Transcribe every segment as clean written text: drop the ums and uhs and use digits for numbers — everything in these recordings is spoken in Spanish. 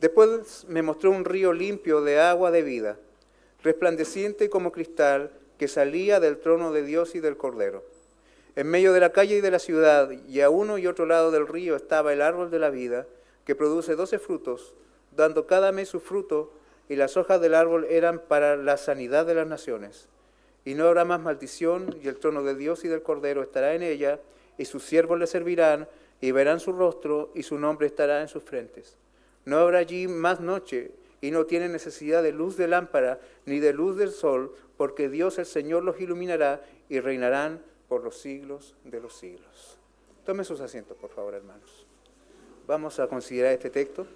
Después me mostró un río limpio de agua de vida, resplandeciente como cristal, que salía del trono de Dios y del Cordero. En medio de la calle y de la ciudad, y a uno y otro lado del río, estaba el árbol de la vida, que produce 12 frutos, dando cada mes su fruto, y las hojas del árbol eran para la sanidad de las naciones. Y no habrá más maldición, y el trono de Dios y del Cordero estará en ella, y sus siervos le servirán, y verán su rostro, y su nombre estará en sus frentes. No habrá allí más noche, y no tienen necesidad de luz de lámpara, ni de luz del sol, porque Dios el Señor los iluminará, y reinarán por los siglos de los siglos. Tomen sus asientos, por favor, hermanos. Vamos a considerar este texto.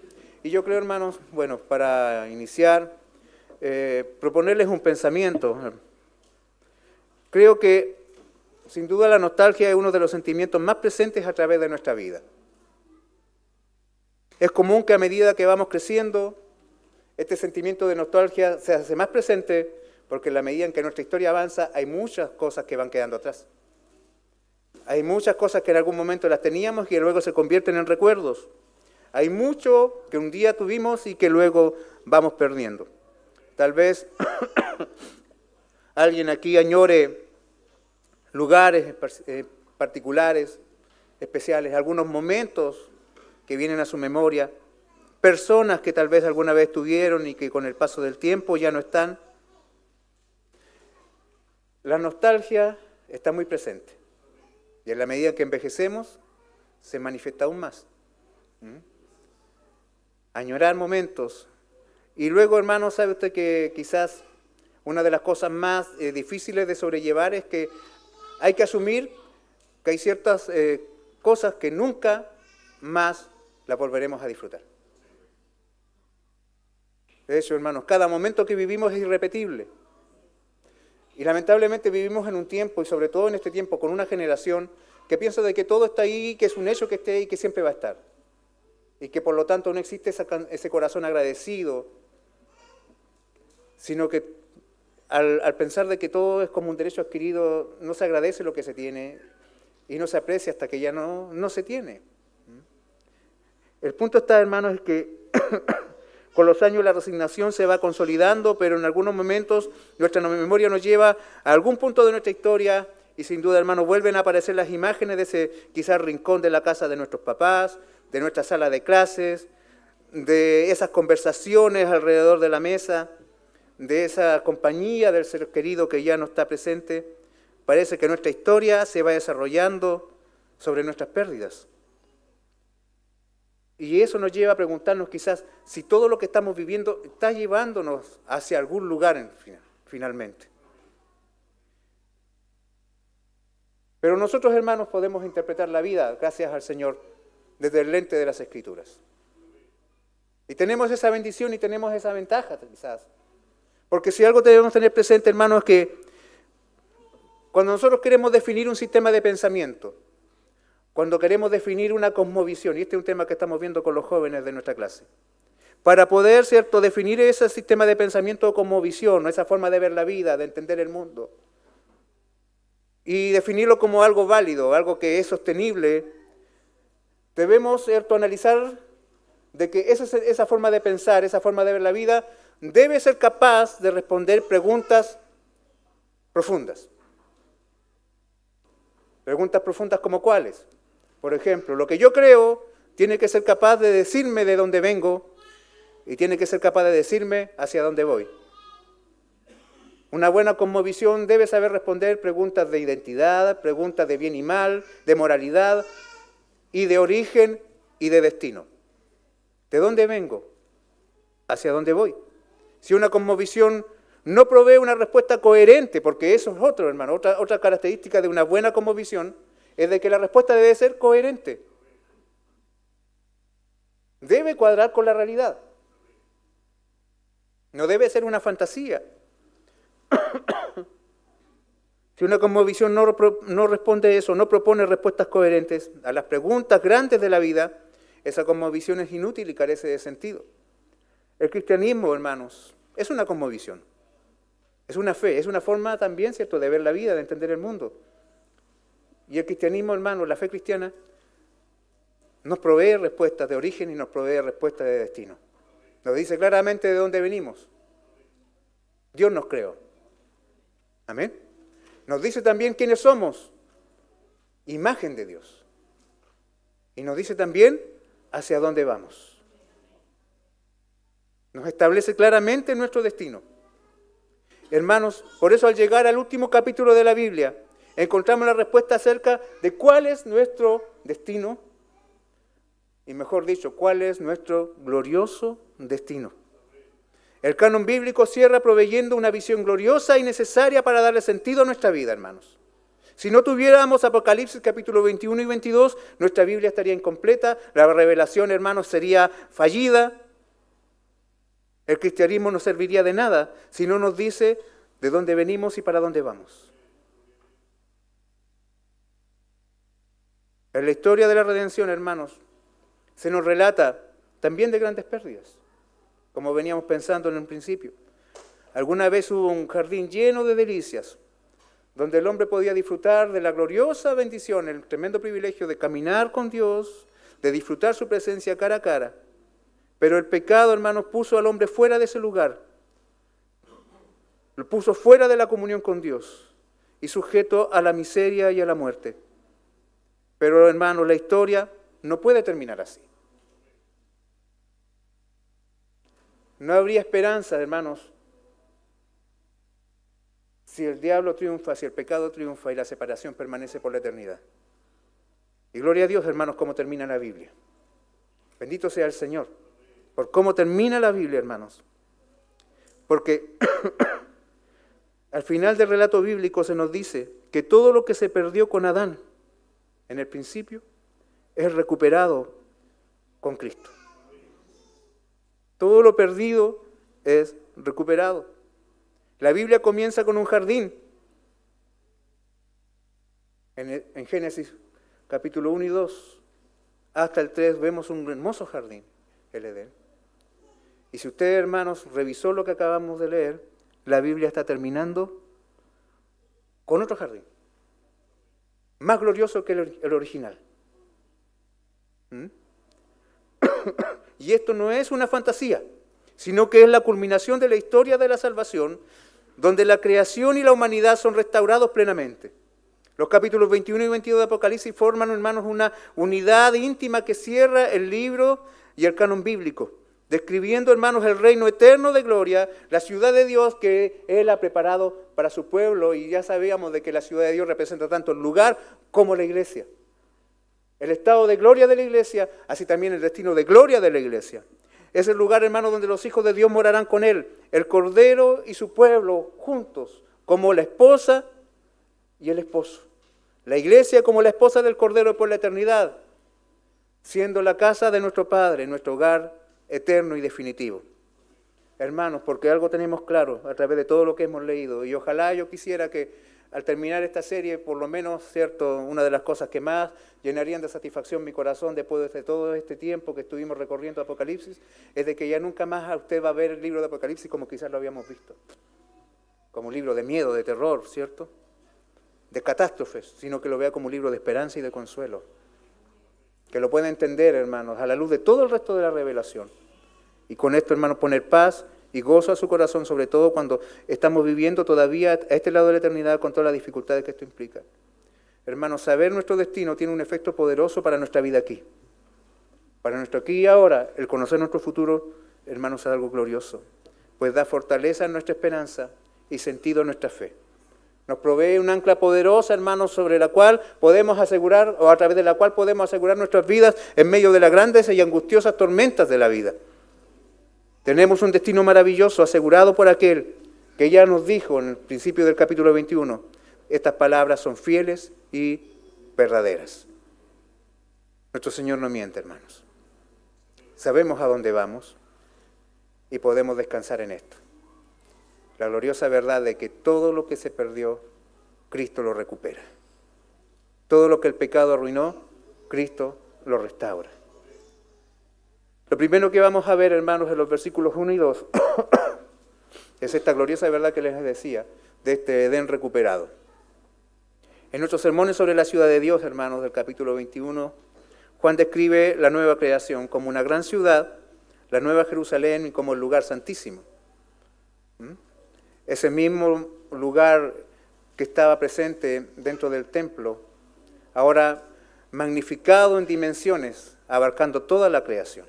Y yo creo, hermanos, bueno, para iniciar, proponerles un pensamiento. Creo que, sin duda, la nostalgia es uno de los sentimientos más presentes a través de nuestra vida. Es común que a medida que vamos creciendo, este sentimiento de nostalgia se hace más presente, porque en la medida en que nuestra historia avanza, hay muchas cosas que van quedando atrás. Hay muchas cosas que en algún momento las teníamos y que luego se convierten en recuerdos. Hay mucho que un día tuvimos y que luego vamos perdiendo. Tal vez alguien aquí añore lugares particulares, especiales, algunos momentos que vienen a su memoria, personas que tal vez alguna vez tuvieron y que con el paso del tiempo ya no están. La nostalgia está muy presente y en la medida que envejecemos se manifiesta aún más. Añorar momentos. Y luego, hermano, sabe usted que quizás una de las cosas más difíciles de sobrellevar es que hay que asumir que hay ciertas cosas que nunca más las volveremos a disfrutar. De hecho, hermanos, cada momento que vivimos es irrepetible. Y lamentablemente vivimos en un tiempo, y sobre todo en este tiempo, con una generación que piensa de que todo está ahí, que es un hecho que esté ahí y que siempre va a estar. Y que por lo tanto no existe ese corazón agradecido, sino que al pensar de que todo es como un derecho adquirido, no se agradece lo que se tiene y no se aprecia hasta que ya no se tiene. El punto está, hermanos, es que con los años la resignación se va consolidando, pero en algunos momentos nuestra memoria nos lleva a algún punto de nuestra historia y sin duda, hermanos, vuelven a aparecer las imágenes de ese quizás rincón de la casa de nuestros papás, de nuestra sala de clases, de esas conversaciones alrededor de la mesa, de esa compañía del ser querido que ya no está presente. Parece que nuestra historia se va desarrollando sobre nuestras pérdidas. Y eso nos lleva a preguntarnos quizás si todo lo que estamos viviendo está llevándonos hacia algún lugar finalmente. Pero nosotros, hermanos, podemos interpretar la vida, gracias al Señor, desde el lente de las Escrituras. Y tenemos esa bendición y tenemos esa ventaja, quizás. Porque si algo debemos tener presente, hermanos, es que cuando nosotros queremos definir un sistema de pensamiento, cuando queremos definir una cosmovisión, y este es un tema que estamos viendo con los jóvenes de nuestra clase, para poder, ¿cierto?, definir ese sistema de pensamiento como visión, esa forma de ver la vida, de entender el mundo, y definirlo como algo válido, algo que es sostenible, debemos, ¿cierto?, analizar de que esa forma de pensar, esa forma de ver la vida, debe ser capaz de responder preguntas profundas. Preguntas profundas como ¿cuáles? Por ejemplo, lo que yo creo tiene que ser capaz de decirme de dónde vengo y tiene que ser capaz de decirme hacia dónde voy. Una buena cosmovisión debe saber responder preguntas de identidad, preguntas de bien y mal, de moralidad y de origen y de destino. ¿De dónde vengo? ¿Hacia dónde voy? Si una cosmovisión no provee una respuesta coherente, porque eso es otro, hermano, otra característica de una buena cosmovisión, es de que la respuesta debe ser coherente. Debe cuadrar con la realidad. No debe ser una fantasía. Si una cosmovisión no responde a eso, no propone respuestas coherentes a las preguntas grandes de la vida, esa cosmovisión es inútil y carece de sentido. El cristianismo, hermanos, es una cosmovisión. Es una fe, es una forma también, ¿cierto?, de ver la vida, de entender el mundo. Y el cristianismo, hermanos, la fe cristiana, nos provee respuestas de origen y nos provee respuestas de destino. Nos dice claramente de dónde venimos. Dios nos creó. Amén. Nos dice también quiénes somos. Imagen de Dios. Y nos dice también hacia dónde vamos. Nos establece claramente nuestro destino. Hermanos, por eso al llegar al último capítulo de la Biblia, encontramos la respuesta acerca de cuál es nuestro destino, y mejor dicho, cuál es nuestro glorioso destino. El canon bíblico cierra proveyendo una visión gloriosa y necesaria para darle sentido a nuestra vida, hermanos. Si no tuviéramos Apocalipsis capítulo 21 y 22, nuestra Biblia estaría incompleta, la revelación, hermanos, sería fallida. El cristianismo no serviría de nada si no nos dice de dónde venimos y para dónde vamos. En la historia de la redención, hermanos, se nos relata también de grandes pérdidas, como veníamos pensando en un principio. Alguna vez hubo un jardín lleno de delicias, donde el hombre podía disfrutar de la gloriosa bendición, el tremendo privilegio de caminar con Dios, de disfrutar su presencia cara a cara. Pero el pecado, hermanos, puso al hombre fuera de ese lugar. Lo puso fuera de la comunión con Dios y sujeto a la miseria y a la muerte. Pero, hermanos, la historia no puede terminar así. No habría esperanza, hermanos, si el diablo triunfa, si el pecado triunfa y la separación permanece por la eternidad. Y gloria a Dios, hermanos, cómo termina la Biblia. Bendito sea el Señor por cómo termina la Biblia, hermanos. Porque al final del relato bíblico se nos dice que todo lo que se perdió con Adán en el principio es recuperado con Cristo. Todo lo perdido es recuperado. La Biblia comienza con un jardín. En Génesis capítulo 1 y 2 hasta el 3 vemos un hermoso jardín, el Edén. Y si usted, hermanos, revisó lo que acabamos de leer, la Biblia está terminando con otro jardín, más glorioso que el original. Y esto no es una fantasía, sino que es la culminación de la historia de la salvación, donde la creación y la humanidad son restaurados plenamente. Los capítulos 21 y 22 de Apocalipsis forman, hermanos, una unidad íntima que cierra el libro y el canon bíblico, describiendo, hermanos, el reino eterno de gloria, la ciudad de Dios que Él ha preparado para su pueblo, y ya sabíamos de que la ciudad de Dios representa tanto el lugar como la iglesia. El estado de gloria de la iglesia, así también el destino de gloria de la iglesia. Es el lugar, hermanos, donde los hijos de Dios morarán con Él, el Cordero y su pueblo juntos, como la esposa y el esposo. La iglesia como la esposa del Cordero por la eternidad, siendo la casa de nuestro Padre, nuestro hogar eterno y definitivo. Hermanos, porque algo tenemos claro a través de todo lo que hemos leído, y ojalá yo quisiera que al terminar esta serie, por lo menos, cierto, una de las cosas que más llenarían de satisfacción mi corazón después de todo este tiempo que estuvimos recorriendo Apocalipsis, es de que ya nunca más usted va a ver el libro de Apocalipsis como quizás lo habíamos visto, como un libro de miedo, de terror, ¿cierto?, de catástrofes, sino que lo vea como un libro de esperanza y de consuelo. Que lo pueda entender, hermanos, a la luz de todo el resto de la revelación. Y con esto, hermanos, poner paz y gozo a su corazón, sobre todo cuando estamos viviendo todavía a este lado de la eternidad con todas las dificultades que esto implica. Hermanos, saber nuestro destino tiene un efecto poderoso para nuestra vida aquí. Para nuestro aquí y ahora, el conocer nuestro futuro, hermanos, es algo glorioso, pues da fortaleza a nuestra esperanza y sentido a nuestra fe. Nos provee un ancla poderosa, hermanos, sobre la cual podemos asegurar, o a través de la cual podemos asegurar nuestras vidas en medio de las grandes y angustiosas tormentas de la vida. Tenemos un destino maravilloso asegurado por aquel que ya nos dijo en el principio del capítulo 21, estas palabras son fieles y verdaderas. Nuestro Señor no miente, hermanos. Sabemos a dónde vamos y podemos descansar en esto. La gloriosa verdad de que todo lo que se perdió, Cristo lo recupera. Todo lo que el pecado arruinó, Cristo lo restaura. Lo primero que vamos a ver, hermanos, en los versículos 1 y 2, es esta gloriosa verdad que les decía, de este Edén recuperado. En nuestros sermones sobre la ciudad de Dios, hermanos, del capítulo 21, Juan describe la nueva creación como una gran ciudad la Nueva Jerusalén como el lugar santísimo. Ese mismo lugar que estaba presente dentro del templo, ahora magnificado en dimensiones, abarcando toda la creación.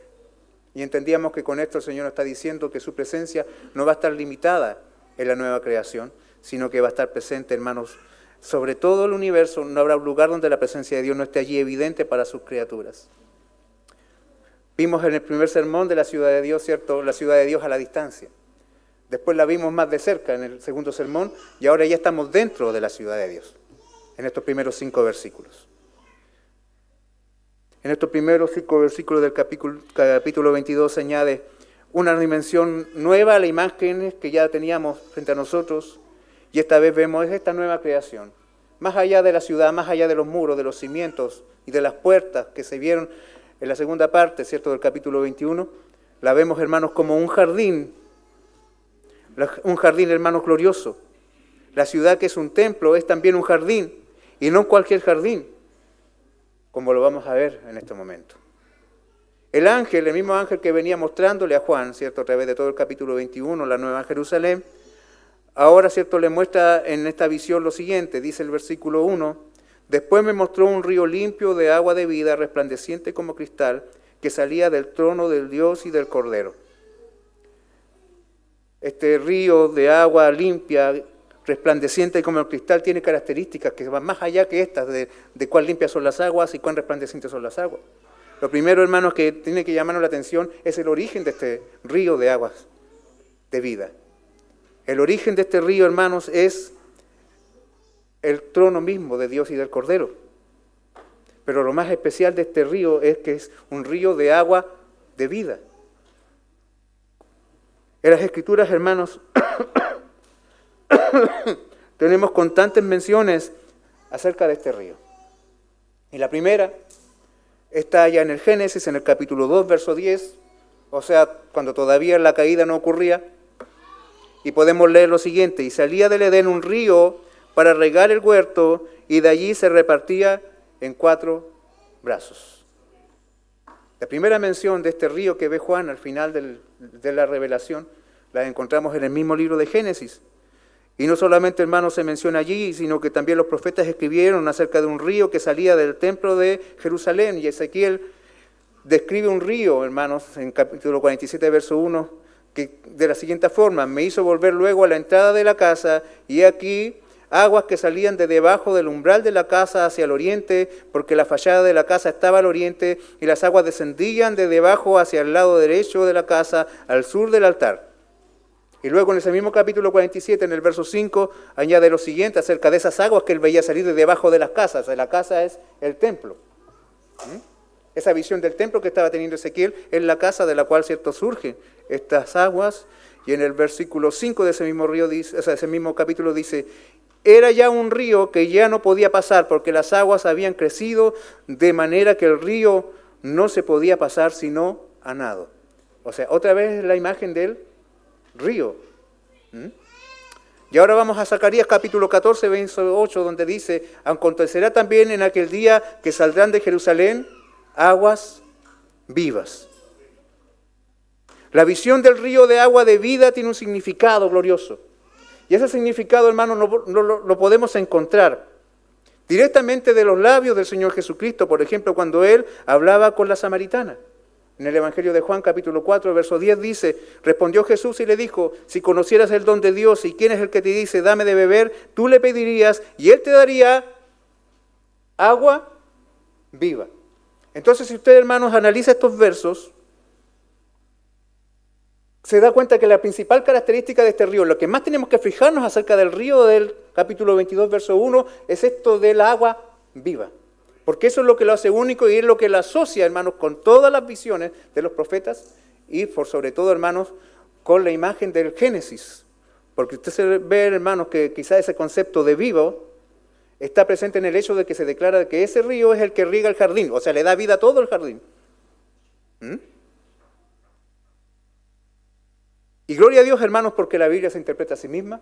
Y entendíamos que con esto el Señor nos está diciendo que su presencia no va a estar limitada en la nueva creación, sino que va a estar presente, hermanos, sobre todo el universo. No habrá un lugar donde la presencia de Dios no esté allí evidente para sus criaturas. Vimos en el primer sermón de la ciudad de Dios, ¿cierto? La ciudad de Dios a la distancia. Después la vimos más de cerca en el segundo sermón y ahora ya estamos dentro de la ciudad de Dios, en estos primeros 5 versículos. En estos primeros 5 versículos del capítulo 22 se añade una dimensión nueva a la imagen que ya teníamos frente a nosotros, y esta vez vemos esta nueva creación. Más allá de la ciudad, más allá de los muros, de los cimientos y de las puertas que se vieron en la segunda parte, ¿cierto?, del capítulo 21, la vemos, hermanos, como un jardín, hermanos, glorioso. La ciudad, que es un templo, es también un jardín, y no cualquier jardín, como lo vamos a ver en este momento. El ángel, el mismo ángel que venía mostrándole a Juan, ¿cierto?, a través de todo el capítulo 21, la Nueva Jerusalén, ahora, ¿cierto?, le muestra en esta visión lo siguiente. Dice el versículo 1, después me mostró un río limpio de agua de vida, resplandeciente como cristal, que salía del trono del Dios y del Cordero. Este río de agua limpia, resplandeciente como el cristal, tiene características que van más allá que estas, de cuán limpias son las aguas y cuán resplandecientes son las aguas. Lo primero, hermanos, que tiene que llamarnos la atención es el origen de este río de aguas de vida. El origen de este río, hermanos, es el trono mismo de Dios y del Cordero. Pero lo más especial de este río es que es un río de agua de vida. En las Escrituras, hermanos, tenemos constantes menciones acerca de este río. Y la primera está allá en el Génesis, en el capítulo 2, verso 10, o sea, cuando todavía la caída no ocurría, y podemos leer lo siguiente: y salía del Edén un río para regar el huerto, y de allí se repartía en 4 brazos. La primera mención de este río que ve Juan al final de la revelación la encontramos en el mismo libro de Génesis. Y no solamente, hermanos, se menciona allí, sino que también los profetas escribieron acerca de un río que salía del templo de Jerusalén. Y Ezequiel describe un río, hermanos, en capítulo 47, verso 1, que de la siguiente forma: me hizo volver luego a la entrada de la casa, y aquí aguas que salían de debajo del umbral de la casa hacia el oriente, porque la fachada de la casa estaba al oriente, y las aguas descendían de debajo hacia el lado derecho de la casa, al sur del altar. Y luego en ese mismo capítulo 47, en el verso 5, añade lo siguiente acerca de esas aguas que él veía salir de debajo de las casas. La casa es el templo. Esa visión del templo que estaba teniendo Ezequiel es la casa de la cual, ¿cierto?, surgen estas aguas. Y en el versículo 5 de ese mismo río, ese mismo capítulo dice: era ya un río que ya no podía pasar, porque las aguas habían crecido de manera que el río no se podía pasar sino a nado. O sea, otra vez la imagen del río. Y ahora vamos a Zacarías capítulo 14, verso 8, donde dice: acontecerá también en aquel día que saldrán de Jerusalén aguas vivas. La visión del río de agua de vida tiene un significado glorioso. Y ese significado, hermanos, lo podemos encontrar directamente de los labios del Señor Jesucristo. Por ejemplo, cuando Él hablaba con la samaritana. En el Evangelio de Juan, capítulo 4, verso 10, dice: respondió Jesús y le dijo: si conocieras el don de Dios y quién es el que te dice, dame de beber, tú le pedirías y Él te daría agua viva. Entonces, si usted, hermanos, analiza estos versos, se da cuenta que la principal característica de este río, lo que más tenemos que fijarnos acerca del río del capítulo 22, verso 1, es esto del agua viva. Porque eso es lo que lo hace único y es lo que lo asocia, hermanos, con todas las visiones de los profetas y por sobre todo, hermanos, con la imagen del Génesis. Porque usted se ve, hermanos, que quizá ese concepto de vivo está presente en el hecho de que se declara que ese río es el que riega el jardín, o sea, le da vida a todo el jardín. Y gloria a Dios, hermanos, porque la Biblia se interpreta a sí misma.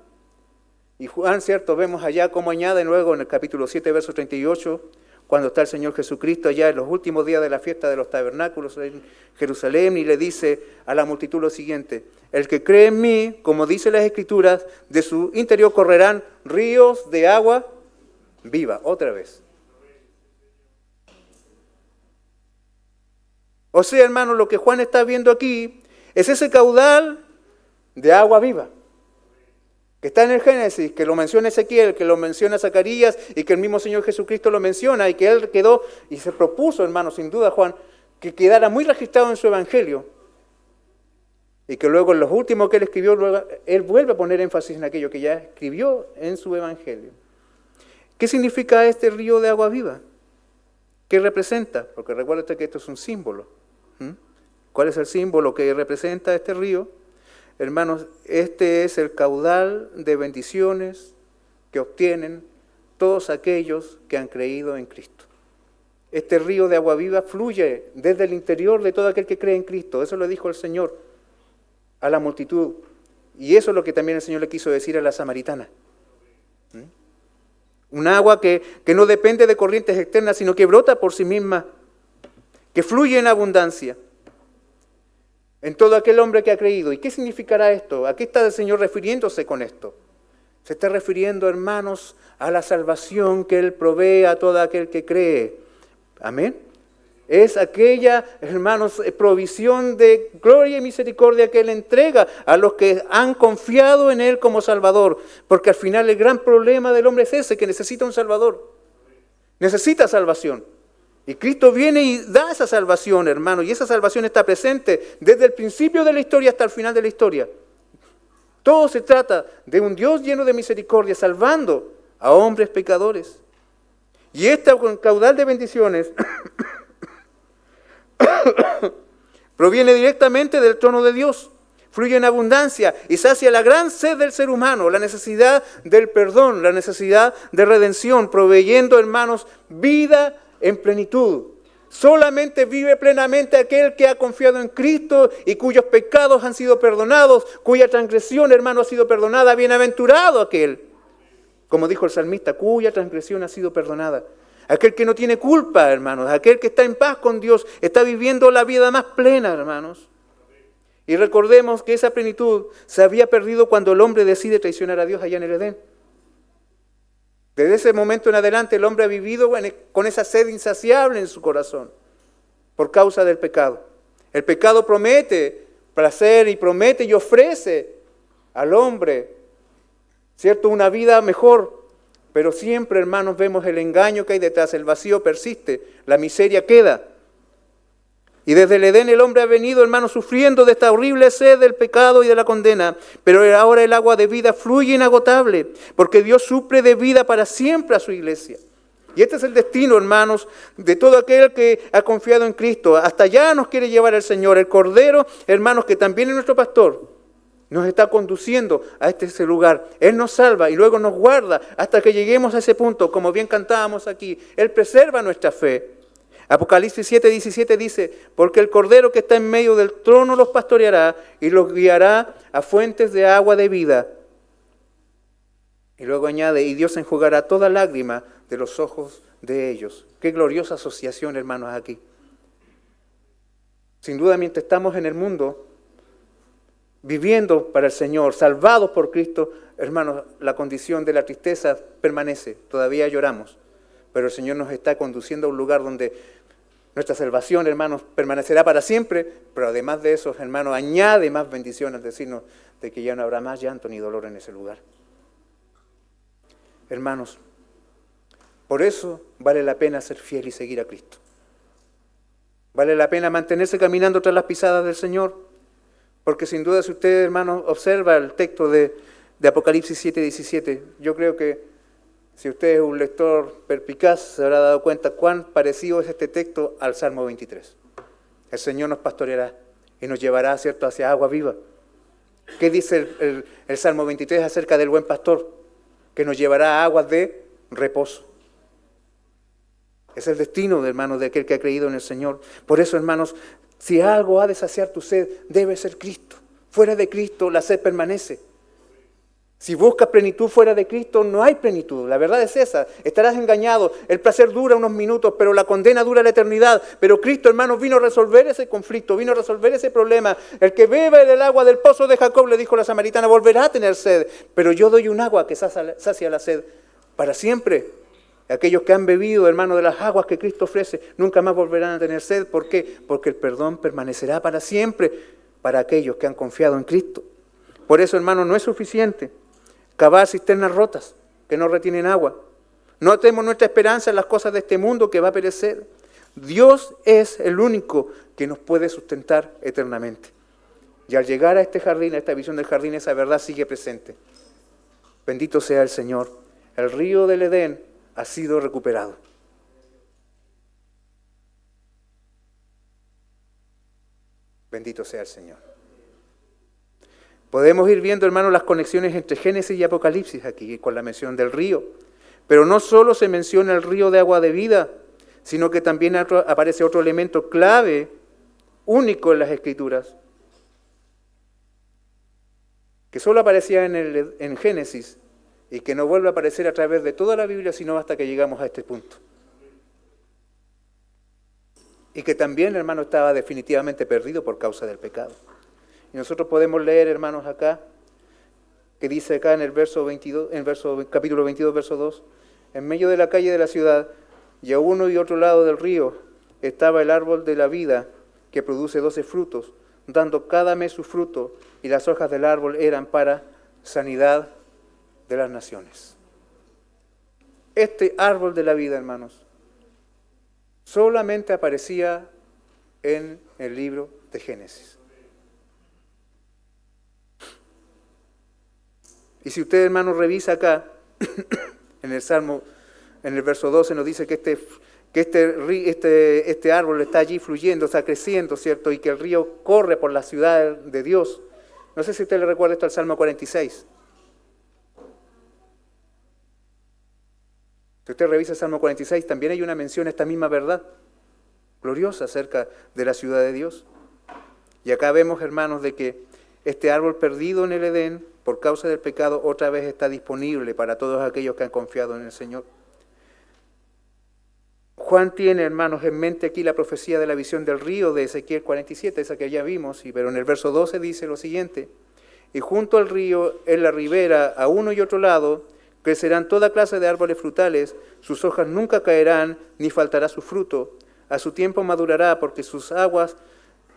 Y Juan, cierto, vemos allá cómo añade luego en el capítulo 7, verso 38, cuando está el Señor Jesucristo allá en los últimos días de la fiesta de los tabernáculos en Jerusalén y le dice a la multitud lo siguiente: el que cree en mí, como dice las Escrituras, de su interior correrán ríos de agua viva. Otra vez. O sea, hermano, lo que Juan está viendo aquí es ese caudal de agua viva que está en el Génesis, que lo menciona Ezequiel, que lo menciona Zacarías y que el mismo Señor Jesucristo lo menciona y que Él quedó y se propuso, hermano, sin duda Juan, que quedara muy registrado en su Evangelio y que luego en los últimos que Él escribió, luego Él vuelve a poner énfasis en aquello que ya escribió en su Evangelio. ¿Qué significa este río de agua viva? ¿Qué representa? Porque recuerda usted que esto es un símbolo. ¿Cuál es el símbolo que representa este río? Hermanos, este es el caudal de bendiciones que obtienen todos aquellos que han creído en Cristo. Este río de agua viva fluye desde el interior de todo aquel que cree en Cristo. Eso lo dijo el Señor a la multitud. Y eso es lo que también el Señor le quiso decir a la samaritana. Un agua que no depende de corrientes externas, sino que brota por sí misma, que fluye en abundancia en todo aquel hombre que ha creído. ¿Y qué significará esto? ¿A qué está el Señor refiriéndose con esto? Se está refiriendo, hermanos, a la salvación que Él provee a todo aquel que cree. Amén. Es aquella, hermanos, provisión de gloria y misericordia que Él entrega a los que han confiado en Él como Salvador. Porque al final el gran problema del hombre es ese, que necesita un Salvador. Necesita salvación. Y Cristo viene y da esa salvación, hermano. Y esa salvación está presente desde el principio de la historia hasta el final de la historia. Todo se trata de un Dios lleno de misericordia, salvando a hombres pecadores. Y este caudal de bendiciones proviene directamente del trono de Dios, fluye en abundancia y sacia la gran sed del ser humano, la necesidad del perdón, la necesidad de redención, proveyendo, hermanos, vida en plenitud. Solamente vive plenamente aquel que ha confiado en Cristo y cuyos pecados han sido perdonados, cuya transgresión, hermano, ha sido perdonada. Bienaventurado aquel, como dijo el salmista, cuya transgresión ha sido perdonada. Aquel que no tiene culpa, hermanos, aquel que está en paz con Dios, está viviendo la vida más plena, hermanos. Y recordemos que esa plenitud se había perdido cuando el hombre decide traicionar a Dios allá en el Edén. Desde ese momento en adelante el hombre ha vivido con esa sed insaciable en su corazón por causa del pecado. El pecado promete placer y promete y ofrece al hombre, ¿cierto?, una vida mejor. Pero siempre, hermanos, vemos el engaño que hay detrás, el vacío persiste, la miseria queda. Y desde el Edén el hombre ha venido, hermanos, sufriendo de esta horrible sed del pecado y de la condena. Pero ahora el agua de vida fluye inagotable, porque Dios suple de vida para siempre a su iglesia. Y este es el destino, hermanos, de todo aquel que ha confiado en Cristo. Hasta allá nos quiere llevar el Señor. El Cordero, hermanos, que también es nuestro pastor, nos está conduciendo a ese lugar. Él nos salva y luego nos guarda hasta que lleguemos a ese punto, como bien cantábamos aquí. Él preserva nuestra fe. Apocalipsis 7:17 dice: porque el Cordero que está en medio del trono los pastoreará y los guiará a fuentes de agua de vida. Y luego añade: y Dios enjugará toda lágrima de los ojos de ellos. Qué gloriosa asociación, hermanos, aquí. Sin duda, mientras estamos en el mundo, viviendo para el Señor, salvados por Cristo, hermanos, la condición de la tristeza permanece. Todavía lloramos, pero el Señor nos está conduciendo a un lugar donde nuestra salvación, hermanos, permanecerá para siempre, pero además de eso, hermanos, añade más bendiciones al decirnos de que ya no habrá más llanto ni dolor en ese lugar. Hermanos, por eso vale la pena ser fiel y seguir a Cristo. Vale la pena mantenerse caminando tras las pisadas del Señor. Porque sin duda, si usted, hermano, observa el texto de Apocalipsis 7:17, yo creo que si usted es un lector perspicaz, se habrá dado cuenta cuán parecido es este texto al Salmo 23. El Señor nos pastoreará y nos llevará, ¿cierto?, hacia agua viva. ¿Qué dice el Salmo 23 acerca del buen pastor? Que nos llevará a aguas de reposo. Es el destino, hermanos, de aquel que ha creído en el Señor. Por eso, hermanos, si algo ha de saciar tu sed, debe ser Cristo. Fuera de Cristo la sed permanece. Si buscas plenitud fuera de Cristo, no hay plenitud. La verdad es esa. Estarás engañado. El placer dura unos minutos, pero la condena dura la eternidad. Pero Cristo, hermanos, vino a resolver ese conflicto, vino a resolver ese problema. El que bebe del agua del pozo de Jacob, le dijo la samaritana, volverá a tener sed. Pero yo doy un agua que sacia la sed para siempre. Aquellos que han bebido, hermanos, de las aguas que Cristo ofrece, nunca más volverán a tener sed. ¿Por qué? Porque el perdón permanecerá para siempre para aquellos que han confiado en Cristo. Por eso, hermanos, no es suficiente cavar cisternas rotas que no retienen agua. No atemos nuestra esperanza en las cosas de este mundo que va a perecer. Dios es el único que nos puede sustentar eternamente. Y al llegar a este jardín, a esta visión del jardín, esa verdad sigue presente. Bendito sea el Señor. El río del Edén ha sido recuperado. Bendito sea el Señor. Podemos ir viendo, hermanos, las conexiones entre Génesis y Apocalipsis aquí, con la mención del río. Pero no solo se menciona el río de agua de vida, sino que también aparece otro elemento clave, único en las Escrituras, que solo aparecía en Génesis y que no vuelve a aparecer a través de toda la Biblia, sino hasta que llegamos a este punto. Y que también, hermano, estaba definitivamente perdido por causa del pecado. Y nosotros podemos leer, hermanos, acá, que dice acá en el verso 22, capítulo 22, verso 2, en medio de la calle de la ciudad, y a uno y otro lado del río, estaba el árbol de la vida, que produce 12 frutos, dando cada mes su fruto, y las hojas del árbol eran para sanidad de las naciones. Este árbol de la vida, hermanos, solamente aparecía en el libro de Génesis. Y si usted, hermano, revisa acá, en el Salmo, en el verso 12, nos dice que este árbol está allí fluyendo, está creciendo, ¿cierto? Y que el río corre por la ciudad de Dios. No sé si usted le recuerda esto al Salmo 46. Si usted revisa el Salmo 46, también hay una mención a esta misma verdad gloriosa acerca de la ciudad de Dios. Y acá vemos, hermanos, de que este árbol perdido en el Edén, por causa del pecado, otra vez está disponible para todos aquellos que han confiado en el Señor. Juan tiene, hermanos, en mente aquí la profecía de la visión del río de Ezequiel 47, esa que ya vimos, pero en el verso 12 dice lo siguiente: y junto al río, en la ribera, a uno y otro lado, crecerán toda clase de árboles frutales, sus hojas nunca caerán, ni faltará su fruto. A su tiempo madurará, porque sus aguas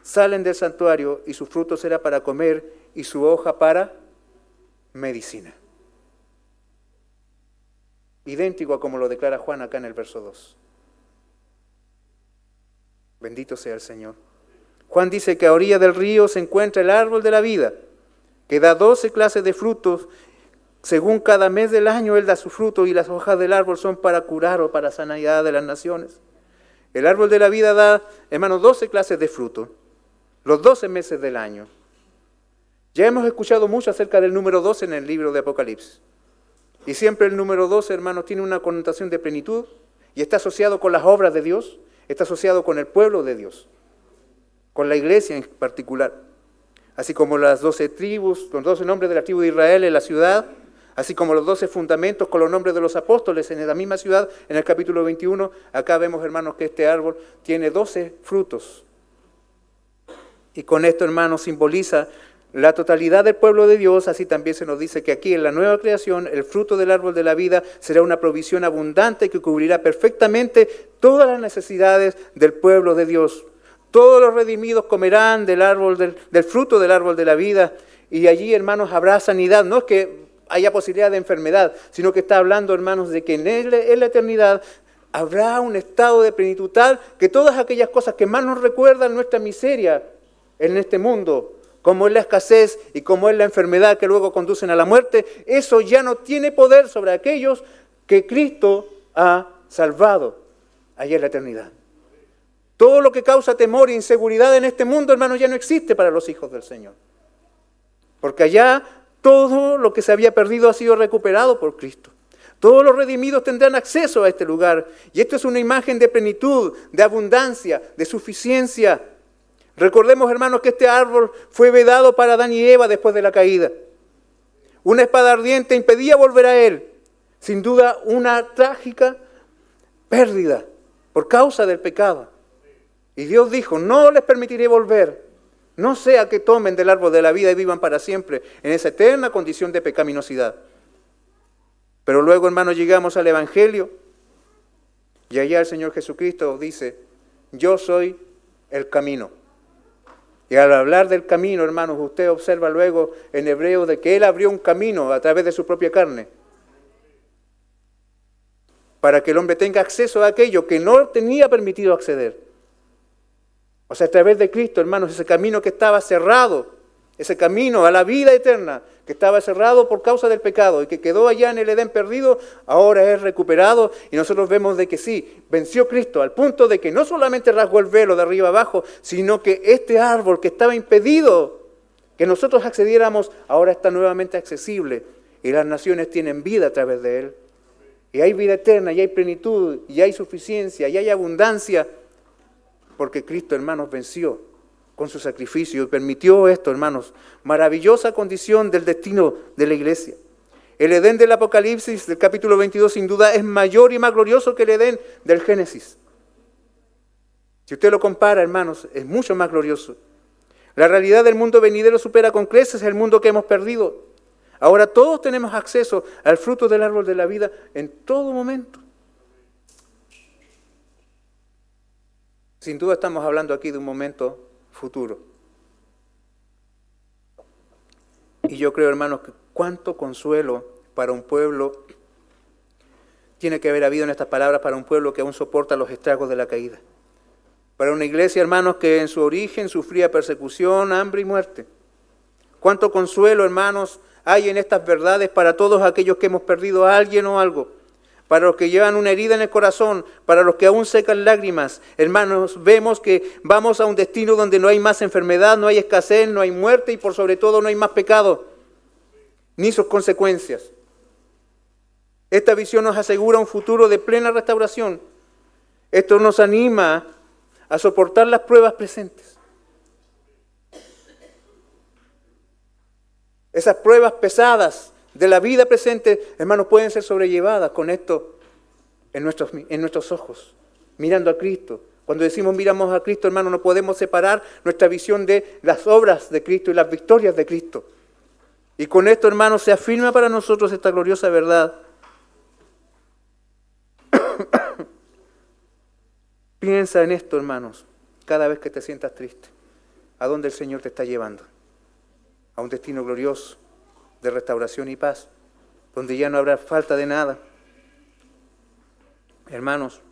salen del santuario, y su fruto será para comer, y su hoja para medicina. Idéntico a como lo declara Juan acá en el verso 2. Bendito sea el Señor. Juan dice que a orilla del río se encuentra el árbol de la vida, que da 12 clases de frutos. Según cada mes del año Él da su fruto, y las hojas del árbol son para curar o para sanidad de las naciones. El árbol de la vida da, hermanos, 12 clases de fruto, los 12 meses del año. Ya hemos escuchado mucho acerca del número 12 en el libro de Apocalipsis. Y siempre el número 12, hermanos, tiene una connotación de plenitud y está asociado con las obras de Dios, está asociado con el pueblo de Dios, con la iglesia en particular. Así como las 12 tribus, los 12 nombres de la tribu de Israel en la ciudad, así como los 12 fundamentos con los nombres de los apóstoles en la misma ciudad, en el capítulo 21, acá vemos, hermanos, que este árbol tiene 12 frutos. Y con esto, hermanos, simboliza la totalidad del pueblo de Dios. Así también se nos dice que aquí en la nueva creación el fruto del árbol de la vida será una provisión abundante que cubrirá perfectamente todas las necesidades del pueblo de Dios. Todos los redimidos comerán del fruto del árbol de la vida, y allí, hermanos, habrá sanidad. No es que haya posibilidad de enfermedad, sino que está hablando, hermanos, de que en la eternidad habrá un estado de plenitud tal que todas aquellas cosas que más nos recuerdan nuestra miseria en este mundo, como es la escasez y como es la enfermedad que luego conducen a la muerte, eso ya no tiene poder sobre aquellos que Cristo ha salvado allá en la eternidad. Todo lo que causa temor e inseguridad en este mundo, hermanos, ya no existe para los hijos del Señor. Porque allá todo lo que se había perdido ha sido recuperado por Cristo. Todos los redimidos tendrán acceso a este lugar. Y esto es una imagen de plenitud, de abundancia, de suficiencia. Recordemos, hermanos, que este árbol fue vedado para Adán y Eva después de la caída. Una espada ardiente impedía volver a él. Sin duda una trágica pérdida por causa del pecado. Y Dios dijo, no les permitiré volver. No sea que tomen del árbol de la vida y vivan para siempre en esa eterna condición de pecaminosidad. Pero luego, hermanos, llegamos al Evangelio y allá el Señor Jesucristo dice, yo soy el camino. Y al hablar del camino, hermanos, usted observa luego en Hebreos de que Él abrió un camino a través de su propia carne para que el hombre tenga acceso a aquello que no tenía permitido acceder. O sea, a través de Cristo, hermanos, ese camino que estaba cerrado, ese camino a la vida eterna, que estaba cerrado por causa del pecado y que quedó allá en el Edén perdido, ahora es recuperado y nosotros vemos de que sí, venció Cristo al punto de que no solamente rasgó el velo de arriba abajo, sino que este árbol que estaba impedido que nosotros accediéramos, ahora está nuevamente accesible y las naciones tienen vida a través de él. Y hay vida eterna, y hay plenitud, y hay suficiencia, y hay abundancia, porque Cristo, hermanos, venció con su sacrificio y permitió esto, hermanos. Maravillosa condición del destino de la iglesia. El Edén del Apocalipsis, del capítulo 22, sin duda es mayor y más glorioso que el Edén del Génesis. Si usted lo compara, hermanos, es mucho más glorioso. La realidad del mundo venidero supera con creces el mundo que hemos perdido. Ahora todos tenemos acceso al fruto del árbol de la vida en todo momento. Sin duda estamos hablando aquí de un momento futuro. Y yo creo, hermanos, que cuánto consuelo para un pueblo tiene que haber habido en estas palabras para un pueblo que aún soporta los estragos de la caída. Para una iglesia, hermanos, que en su origen sufría persecución, hambre y muerte. Cuánto consuelo, hermanos, hay en estas verdades para todos aquellos que hemos perdido a alguien o algo. Para los que llevan una herida en el corazón, para los que aún secan lágrimas. Hermanos, vemos que vamos a un destino donde no hay más enfermedad, no hay escasez, no hay muerte y por sobre todo no hay más pecado, ni sus consecuencias. Esta visión nos asegura un futuro de plena restauración. Esto nos anima a soportar las pruebas presentes. Esas pruebas pesadas de la vida presente, hermanos, pueden ser sobrellevadas con esto en nuestros ojos, mirando a Cristo. Cuando decimos miramos a Cristo, hermanos, no podemos separar nuestra visión de las obras de Cristo y las victorias de Cristo. Y con esto, hermanos, se afirma para nosotros esta gloriosa verdad. Piensa en esto, hermanos, cada vez que te sientas triste. ¿A dónde el Señor te está llevando? A un destino glorioso de restauración y paz, donde ya no habrá falta de nada. Hermanos,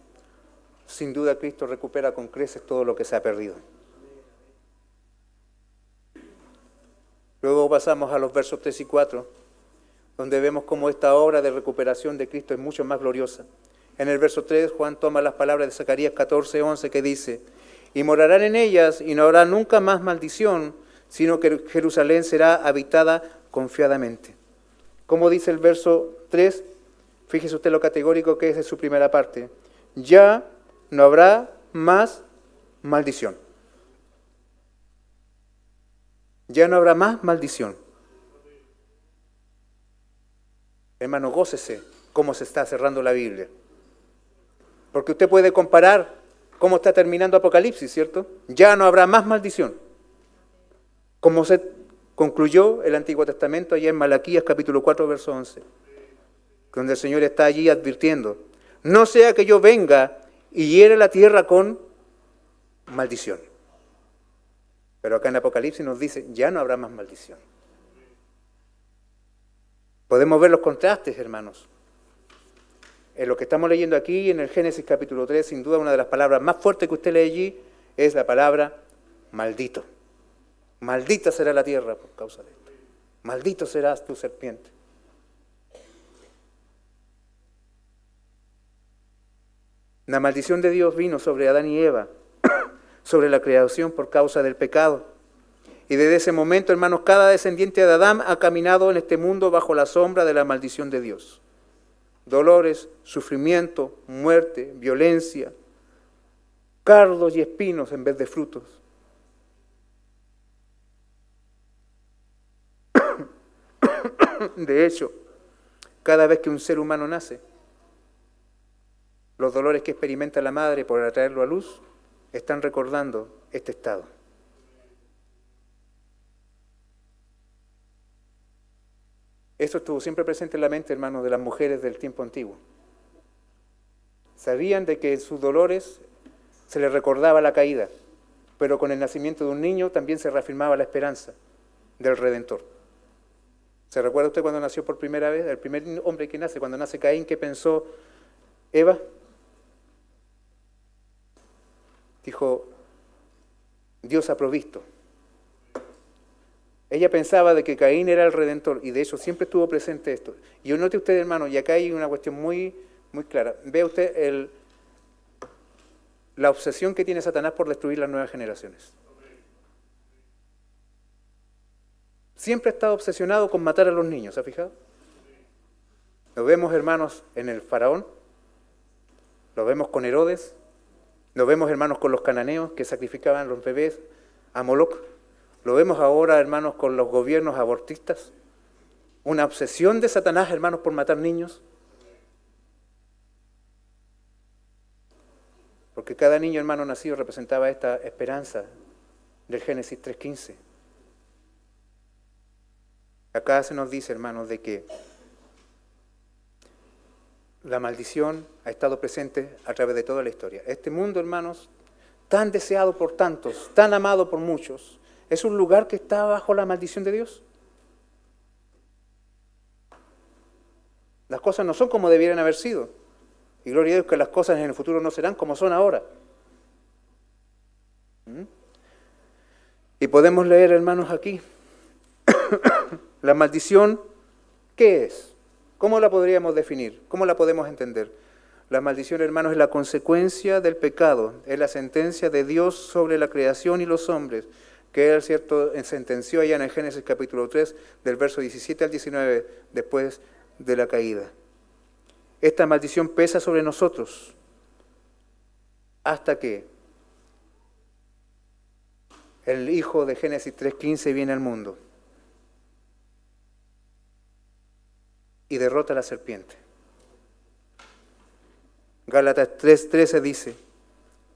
sin duda Cristo recupera con creces todo lo que se ha perdido. Luego pasamos a los versos 3 y 4, donde vemos cómo esta obra de recuperación de Cristo es mucho más gloriosa. En el verso 3, Juan toma las palabras de Zacarías 14:11 que dice, y morarán en ellas y no habrá nunca más maldición, sino que Jerusalén será habitada confiadamente. Como dice el verso 3, fíjese usted lo categórico que es en su primera parte. Ya no habrá más maldición. Ya no habrá más maldición. Hermano, gócese cómo se está cerrando la Biblia. Porque usted puede comparar cómo está terminando Apocalipsis, ¿cierto? Ya no habrá más maldición. Como se concluyó el Antiguo Testamento allá en Malaquías capítulo 4, verso 11, donde el Señor está allí advirtiendo, no sea que yo venga y hiere la tierra con maldición. Pero acá en Apocalipsis nos dice, ya no habrá más maldición. Podemos ver los contrastes, hermanos. En lo que estamos leyendo aquí, en el Génesis capítulo 3, sin duda una de las palabras más fuertes que usted lee allí es la palabra maldito. Maldita será la tierra por causa de esto. Maldito serás tu serpiente. La maldición de Dios vino sobre Adán y Eva, sobre la creación por causa del pecado. Y desde ese momento, hermanos, cada descendiente de Adán ha caminado en este mundo bajo la sombra de la maldición de Dios. Dolores, sufrimiento, muerte, violencia, cardos y espinos en vez de frutos. De hecho, cada vez que un ser humano nace, los dolores que experimenta la madre por atraerlo a luz están recordando este estado. Esto estuvo siempre presente en la mente, hermanos, de las mujeres del tiempo antiguo. Sabían de que en sus dolores se les recordaba la caída, pero con el nacimiento de un niño también se reafirmaba la esperanza del Redentor. ¿Se recuerda usted cuando nació por primera vez? El primer hombre que nace, cuando nace Caín, ¿qué pensó Eva? Dijo, Dios ha provisto. Ella pensaba de que Caín era el Redentor, y de hecho siempre estuvo presente esto. Y note usted, hermano, y acá hay una cuestión muy clara. Vea usted la obsesión que tiene Satanás por destruir las nuevas generaciones. Siempre ha estado obsesionado con matar a los niños, ¿se ha fijado? Lo vemos, hermanos, en el faraón, lo vemos con Herodes, lo vemos, hermanos, con los cananeos que sacrificaban los bebés a Moloc, lo vemos ahora, hermanos, con los gobiernos abortistas. Una obsesión de Satanás, hermanos, por matar niños. Porque cada niño, hermano, nacido representaba esta esperanza del Génesis 3:15. Acá se nos dice, hermanos, de que la maldición ha estado presente a través de toda la historia. Este mundo, hermanos, tan deseado por tantos, tan amado por muchos, ¿es un lugar que está bajo la maldición de Dios? Las cosas no son como debieran haber sido. Y gloria a Dios que las cosas en el futuro no serán como son ahora. Y podemos leer, hermanos, aquí, la maldición, ¿qué es? ¿Cómo la podríamos definir? ¿Cómo la podemos entender? La maldición, hermanos, es la consecuencia del pecado, es la sentencia de Dios sobre la creación y los hombres, que Él, cierto, sentenció allá en el Génesis capítulo 3, del verso 17 al 19, después de la caída. Esta maldición pesa sobre nosotros hasta que el Hijo de Génesis 3:15 viene al mundo y derrota a la serpiente. Gálatas 3:13 dice,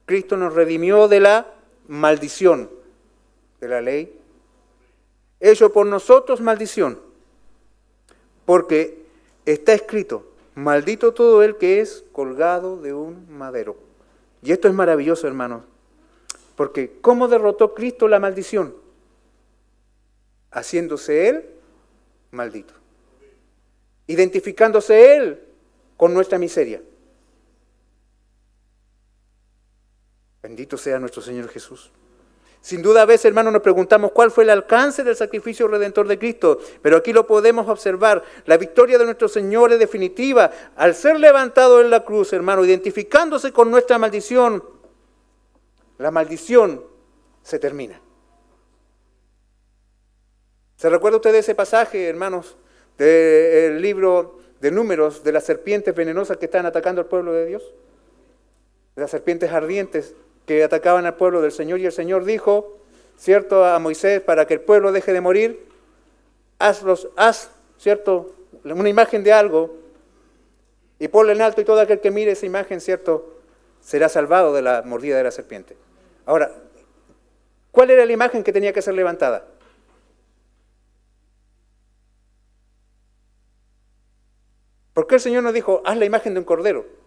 Cristo nos redimió de la maldición de la ley, hecho por nosotros maldición, porque está escrito, maldito todo el que es colgado de un madero. Y esto es maravilloso, hermanos, porque ¿cómo derrotó Cristo la maldición? Haciéndose Él maldito, identificándose Él con nuestra miseria. Bendito sea nuestro Señor Jesús. Sin duda a veces, hermanos, nos preguntamos cuál fue el alcance del sacrificio redentor de Cristo, pero aquí lo podemos observar. La victoria de nuestro Señor es definitiva. Al ser levantado en la cruz, hermano, identificándose con nuestra maldición, la maldición se termina. ¿Se recuerda usted de ese pasaje, hermanos, del libro de Números, de las serpientes venenosas que están atacando al pueblo de Dios? De las serpientes ardientes que atacaban al pueblo del Señor, y el Señor dijo, cierto, a Moisés, para que el pueblo deje de morir, haz, cierto, una imagen de algo, y ponla en alto, y todo aquel que mire esa imagen, cierto, será salvado de la mordida de la serpiente. Ahora, ¿cuál era la imagen que tenía que ser levantada? ¿Por qué el Señor nos dijo, haz la imagen de un cordero?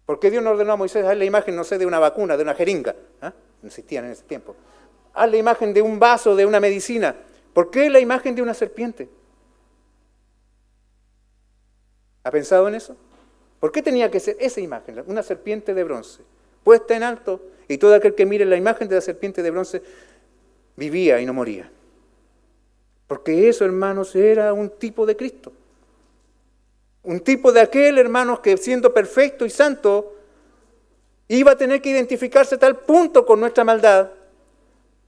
¿Por qué Dios nos ordenó a Moisés, haz la imagen, no sé, de una vacuna, de una jeringa? No existían en ese tiempo. Haz la imagen de un vaso, de una medicina. ¿Por qué la imagen de una serpiente? ¿Ha pensado en eso? ¿Por qué tenía que ser esa imagen, una serpiente de bronce, puesta en alto, y todo aquel que mire la imagen de la serpiente de bronce vivía y no moría? Porque eso, hermanos, era un tipo de Cristo. Un tipo de aquel, hermanos, que siendo perfecto y santo, iba a tener que identificarse a tal punto con nuestra maldad,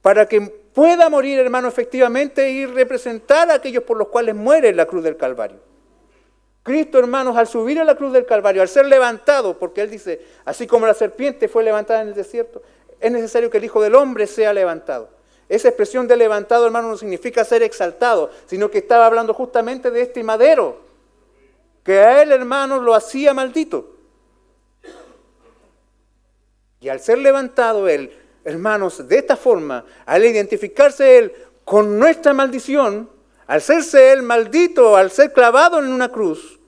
para que pueda morir, hermano, efectivamente, y representar a aquellos por los cuales muere en la cruz del Calvario. Cristo, hermanos, al subir a la cruz del Calvario, al ser levantado, porque Él dice, así como la serpiente fue levantada en el desierto, es necesario que el Hijo del Hombre sea levantado. Esa expresión de levantado, hermano, no significa ser exaltado, sino que estaba hablando justamente de este madero, que a él, hermano, lo hacía maldito. Y al ser levantado él, hermanos, de esta forma, al identificarse él con nuestra maldición, al serse él maldito, al ser clavado en una cruz,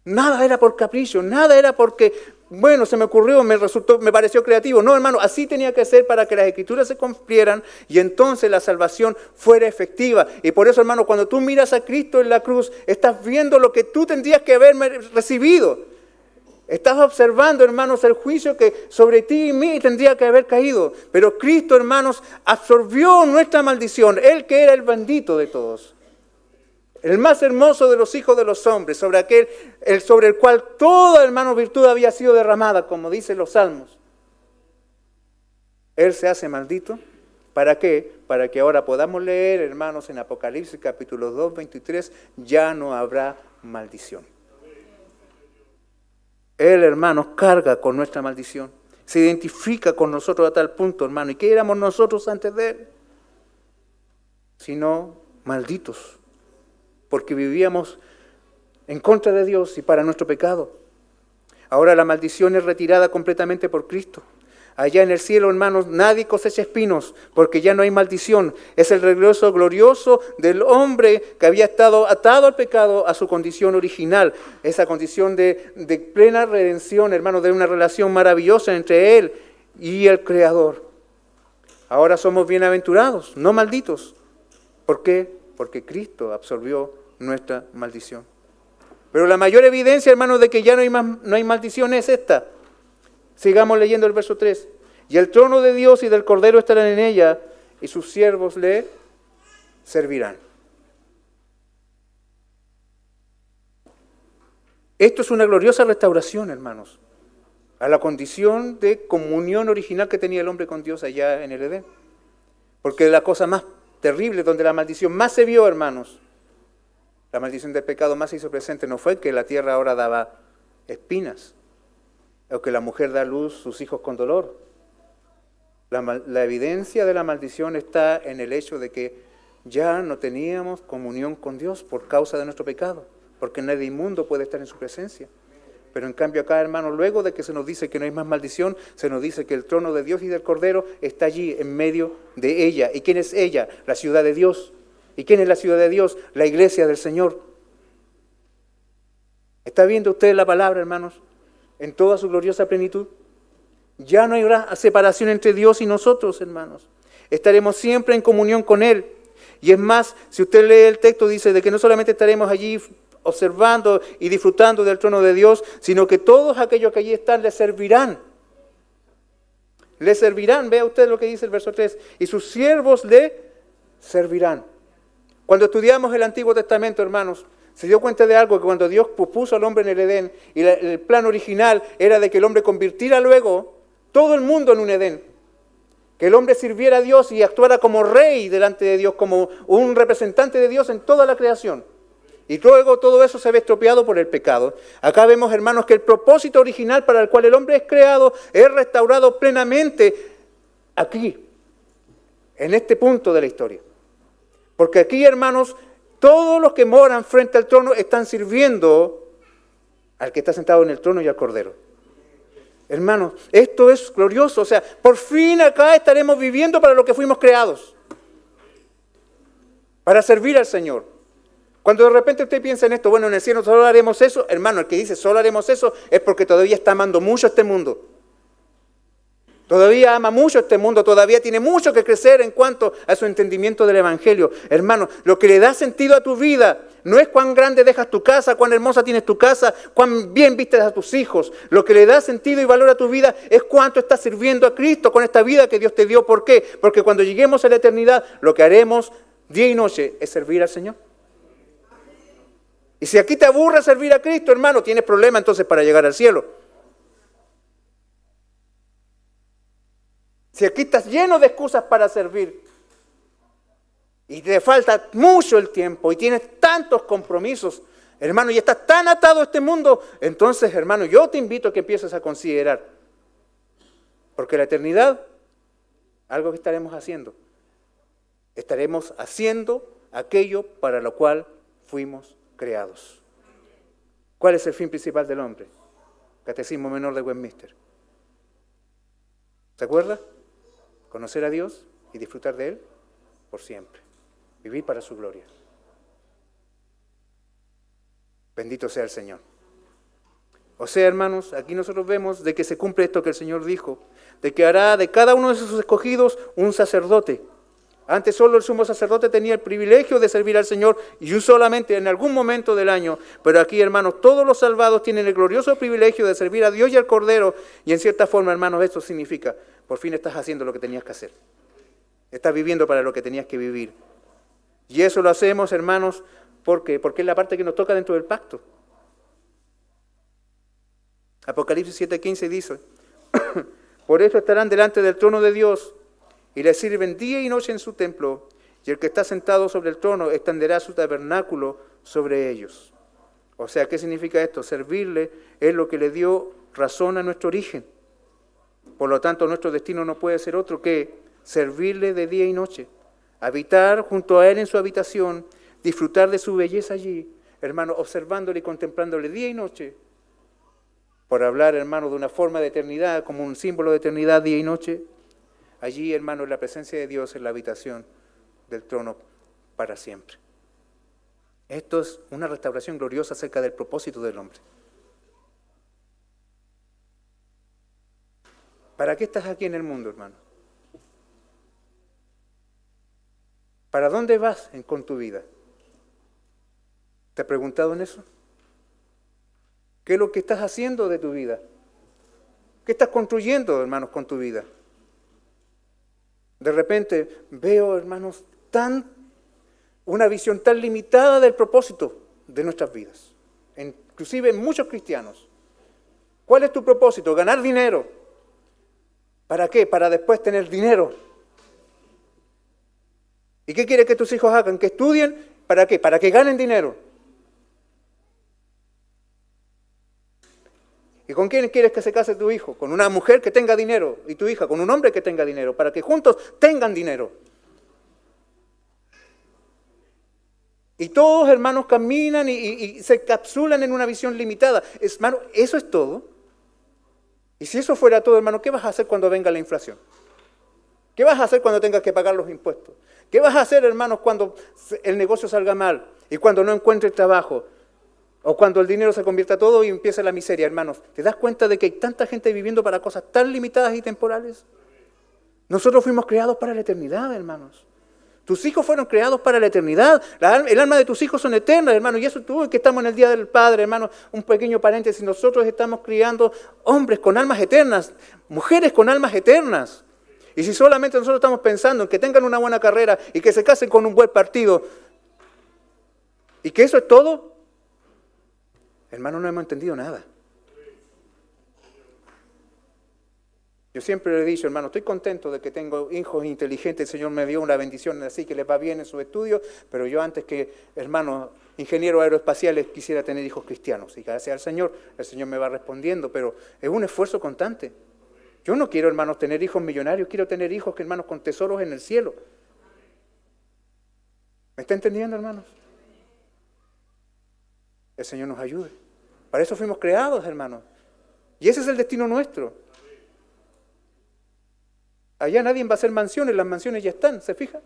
nada era por capricho, nada era porque, bueno, se me ocurrió, me pareció creativo. No, hermano, así tenía que ser para que las Escrituras se cumplieran y entonces la salvación fuera efectiva. Y por eso, hermano, cuando tú miras a Cristo en la cruz, estás viendo lo que tú tendrías que haber recibido. Estás observando, hermanos, el juicio que sobre ti y mí tendría que haber caído. Pero Cristo, hermanos, absorbió nuestra maldición. Él que era el bendito de todos. El más hermoso de los hijos de los hombres, sobre el cual toda, hermano, virtud había sido derramada, como dicen los salmos. Él se hace maldito. ¿Para qué? Para que ahora podamos leer, hermanos, en Apocalipsis capítulo 2, 23, ya no habrá maldición. Él, hermanos, carga con nuestra maldición. Se identifica con nosotros a tal punto, hermano. ¿Y qué éramos nosotros antes de Él? Sino malditos. Porque vivíamos en contra de Dios y para nuestro pecado. Ahora la maldición es retirada completamente por Cristo. Allá en el cielo, hermanos, nadie cosecha espinos, porque ya no hay maldición. Es el regreso glorioso del hombre que había estado atado al pecado a su condición original. Esa condición de plena redención, hermanos, de una relación maravillosa entre Él y el Creador. Ahora somos bienaventurados, no malditos. ¿Por qué? Porque Cristo absorbió nuestra maldición. Pero la mayor evidencia, hermanos, de que ya no hay maldición es esta. Sigamos leyendo el verso 3. Y el trono de Dios y del Cordero estarán en ella, y sus siervos le servirán. Esto es una gloriosa restauración, hermanos, a la condición de comunión original que tenía el hombre con Dios allá en el Edén. Porque la cosa más terrible, donde la maldición más se vio, hermanos, la maldición del pecado más se hizo presente, no fue que la tierra ahora daba espinas, o que la mujer da a luz sus hijos con dolor. La evidencia de la maldición está en el hecho de que ya no teníamos comunión con Dios por causa de nuestro pecado, porque nadie inmundo puede estar en su presencia. Pero en cambio acá, hermanos, luego de que se nos dice que no hay más maldición, se nos dice que el trono de Dios y del Cordero está allí en medio de ella. ¿Y quién es ella? La ciudad de Dios. ¿Y quién es la ciudad de Dios? La iglesia del Señor. ¿Está viendo usted la palabra, hermanos? En toda su gloriosa plenitud. Ya no habrá separación entre Dios y nosotros, hermanos. Estaremos siempre en comunión con Él. Y es más, si usted lee el texto, dice de que no solamente estaremos allí observando y disfrutando del trono de Dios, sino que todos aquellos que allí están le servirán. Le servirán, vea usted lo que dice el verso 3, y sus siervos le servirán. Cuando estudiamos el Antiguo Testamento, hermanos, se dio cuenta de algo, que cuando Dios puso al hombre en el Edén, y el plan original era de que el hombre convirtiera luego todo el mundo en un Edén. Que el hombre sirviera a Dios y actuara como rey delante de Dios, como un representante de Dios en toda la creación. Y luego todo eso se ve estropeado por el pecado. Acá vemos, hermanos, que el propósito original para el cual el hombre es creado es restaurado plenamente aquí, en este punto de la historia. Porque aquí, hermanos, todos los que moran frente al trono están sirviendo al que está sentado en el trono y al Cordero. Hermanos, esto es glorioso. O sea, por fin acá estaremos viviendo para lo que fuimos creados. Para servir al Señor. Cuando de repente usted piensa en esto, bueno, en el cielo solo haremos eso. Hermano, el que dice solo haremos eso es porque todavía está amando mucho este mundo. Todavía ama mucho este mundo, todavía tiene mucho que crecer en cuanto a su entendimiento del Evangelio. Hermano, lo que le da sentido a tu vida no es cuán grande dejas tu casa, cuán hermosa tienes tu casa, cuán bien vistes a tus hijos. Lo que le da sentido y valor a tu vida es cuánto estás sirviendo a Cristo con esta vida que Dios te dio. ¿Por qué? Porque cuando lleguemos a la eternidad, lo que haremos día y noche es servir al Señor. Y si aquí te aburre servir a Cristo, hermano, tienes problema entonces para llegar al cielo. Si aquí estás lleno de excusas para servir y te falta mucho el tiempo y tienes tantos compromisos, hermano, y estás tan atado a este mundo, entonces, hermano, yo te invito a que empieces a considerar. Porque la eternidad Algo que estaremos haciendo. Estaremos haciendo aquello para lo cual fuimos creados. ¿Cuál es el fin principal del hombre? Catecismo Menor de Westminster. ¿Se acuerda? Conocer a Dios y disfrutar de Él por siempre. Vivir para su gloria. Bendito sea el Señor. O sea, hermanos, aquí nosotros vemos de que se cumple esto que el Señor dijo, de que hará de cada uno de sus escogidos un sacerdote. Antes solo el sumo sacerdote tenía el privilegio de servir al Señor y solamente en algún momento del año. Pero aquí, hermanos, todos los salvados tienen el glorioso privilegio de servir a Dios y al Cordero. Y en cierta forma, hermanos, esto significa, por fin estás haciendo lo que tenías que hacer. Estás viviendo para lo que tenías que vivir. Y eso lo hacemos, hermanos, porque es la parte que nos toca dentro del pacto. Apocalipsis 7:15 dice, por eso estarán delante del trono de Dios y le sirven día y noche en su templo, y el que está sentado sobre el trono extenderá su tabernáculo sobre ellos. O sea, ¿qué significa esto? Servirle es lo que le dio razón a nuestro origen. Por lo tanto, nuestro destino no puede ser otro que servirle de día y noche, habitar junto a Él en su habitación, disfrutar de su belleza allí, hermano, observándole y contemplándole día y noche. Por hablar, hermano, de una forma de eternidad, como un símbolo de eternidad día y noche, allí, hermano, en la presencia de Dios, en la habitación del trono para siempre. Esto es una restauración gloriosa acerca del propósito del hombre. ¿Para qué estás aquí en el mundo, hermano? ¿Para dónde vas con tu vida? ¿Te has preguntado en eso? ¿Qué es lo que estás haciendo de tu vida? ¿Qué estás construyendo, hermanos, con tu vida? De repente veo, hermanos, una visión tan limitada del propósito de nuestras vidas, inclusive en muchos cristianos. ¿Cuál es tu propósito? Ganar dinero. ¿Para qué? Para después tener dinero. ¿Y qué quieres que tus hijos hagan? ¿Que estudien? ¿Para qué? Para que ganen dinero. ¿Y con quién quieres que se case tu hijo? Con una mujer que tenga dinero y tu hija con un hombre que tenga dinero, para que juntos tengan dinero. Y todos, hermanos, caminan y se capsulan en una visión limitada. Hermano, eso es todo. Y si eso fuera todo, hermano, ¿qué vas a hacer cuando venga la inflación? ¿Qué vas a hacer cuando tengas que pagar los impuestos? ¿Qué vas a hacer, hermanos, cuando el negocio salga mal y cuando no encuentres trabajo? O cuando el dinero se convierta todo y empieza la miseria, hermanos. ¿Te das cuenta de que hay tanta gente viviendo para cosas tan limitadas y temporales? Nosotros fuimos creados para la eternidad, hermanos. Tus hijos fueron creados para la eternidad. El alma de tus hijos son eternas, hermanos. Y eso tú, que estamos en el Día del Padre, hermanos. Un pequeño paréntesis. Nosotros estamos criando hombres con almas eternas, mujeres con almas eternas. Y si solamente nosotros estamos pensando en que tengan una buena carrera y que se casen con un buen partido, y que eso es todo, hermano, no hemos entendido nada. Yo siempre le he dicho, hermano, estoy contento de que tengo hijos inteligentes, el Señor me dio una bendición así que les va bien en sus estudios, pero yo antes que, hermano, ingeniero aeroespaciales, quisiera tener hijos cristianos. Y gracias al Señor, el Señor me va respondiendo, pero es un esfuerzo constante. Yo no quiero, hermanos, tener hijos millonarios, quiero tener hijos, hermanos, con tesoros en el cielo. ¿Me está entendiendo, hermanos? El Señor nos ayude. Para eso fuimos creados, hermanos. Y ese es el destino nuestro. Allá nadie va a hacer mansiones, las mansiones ya están, ¿se fija?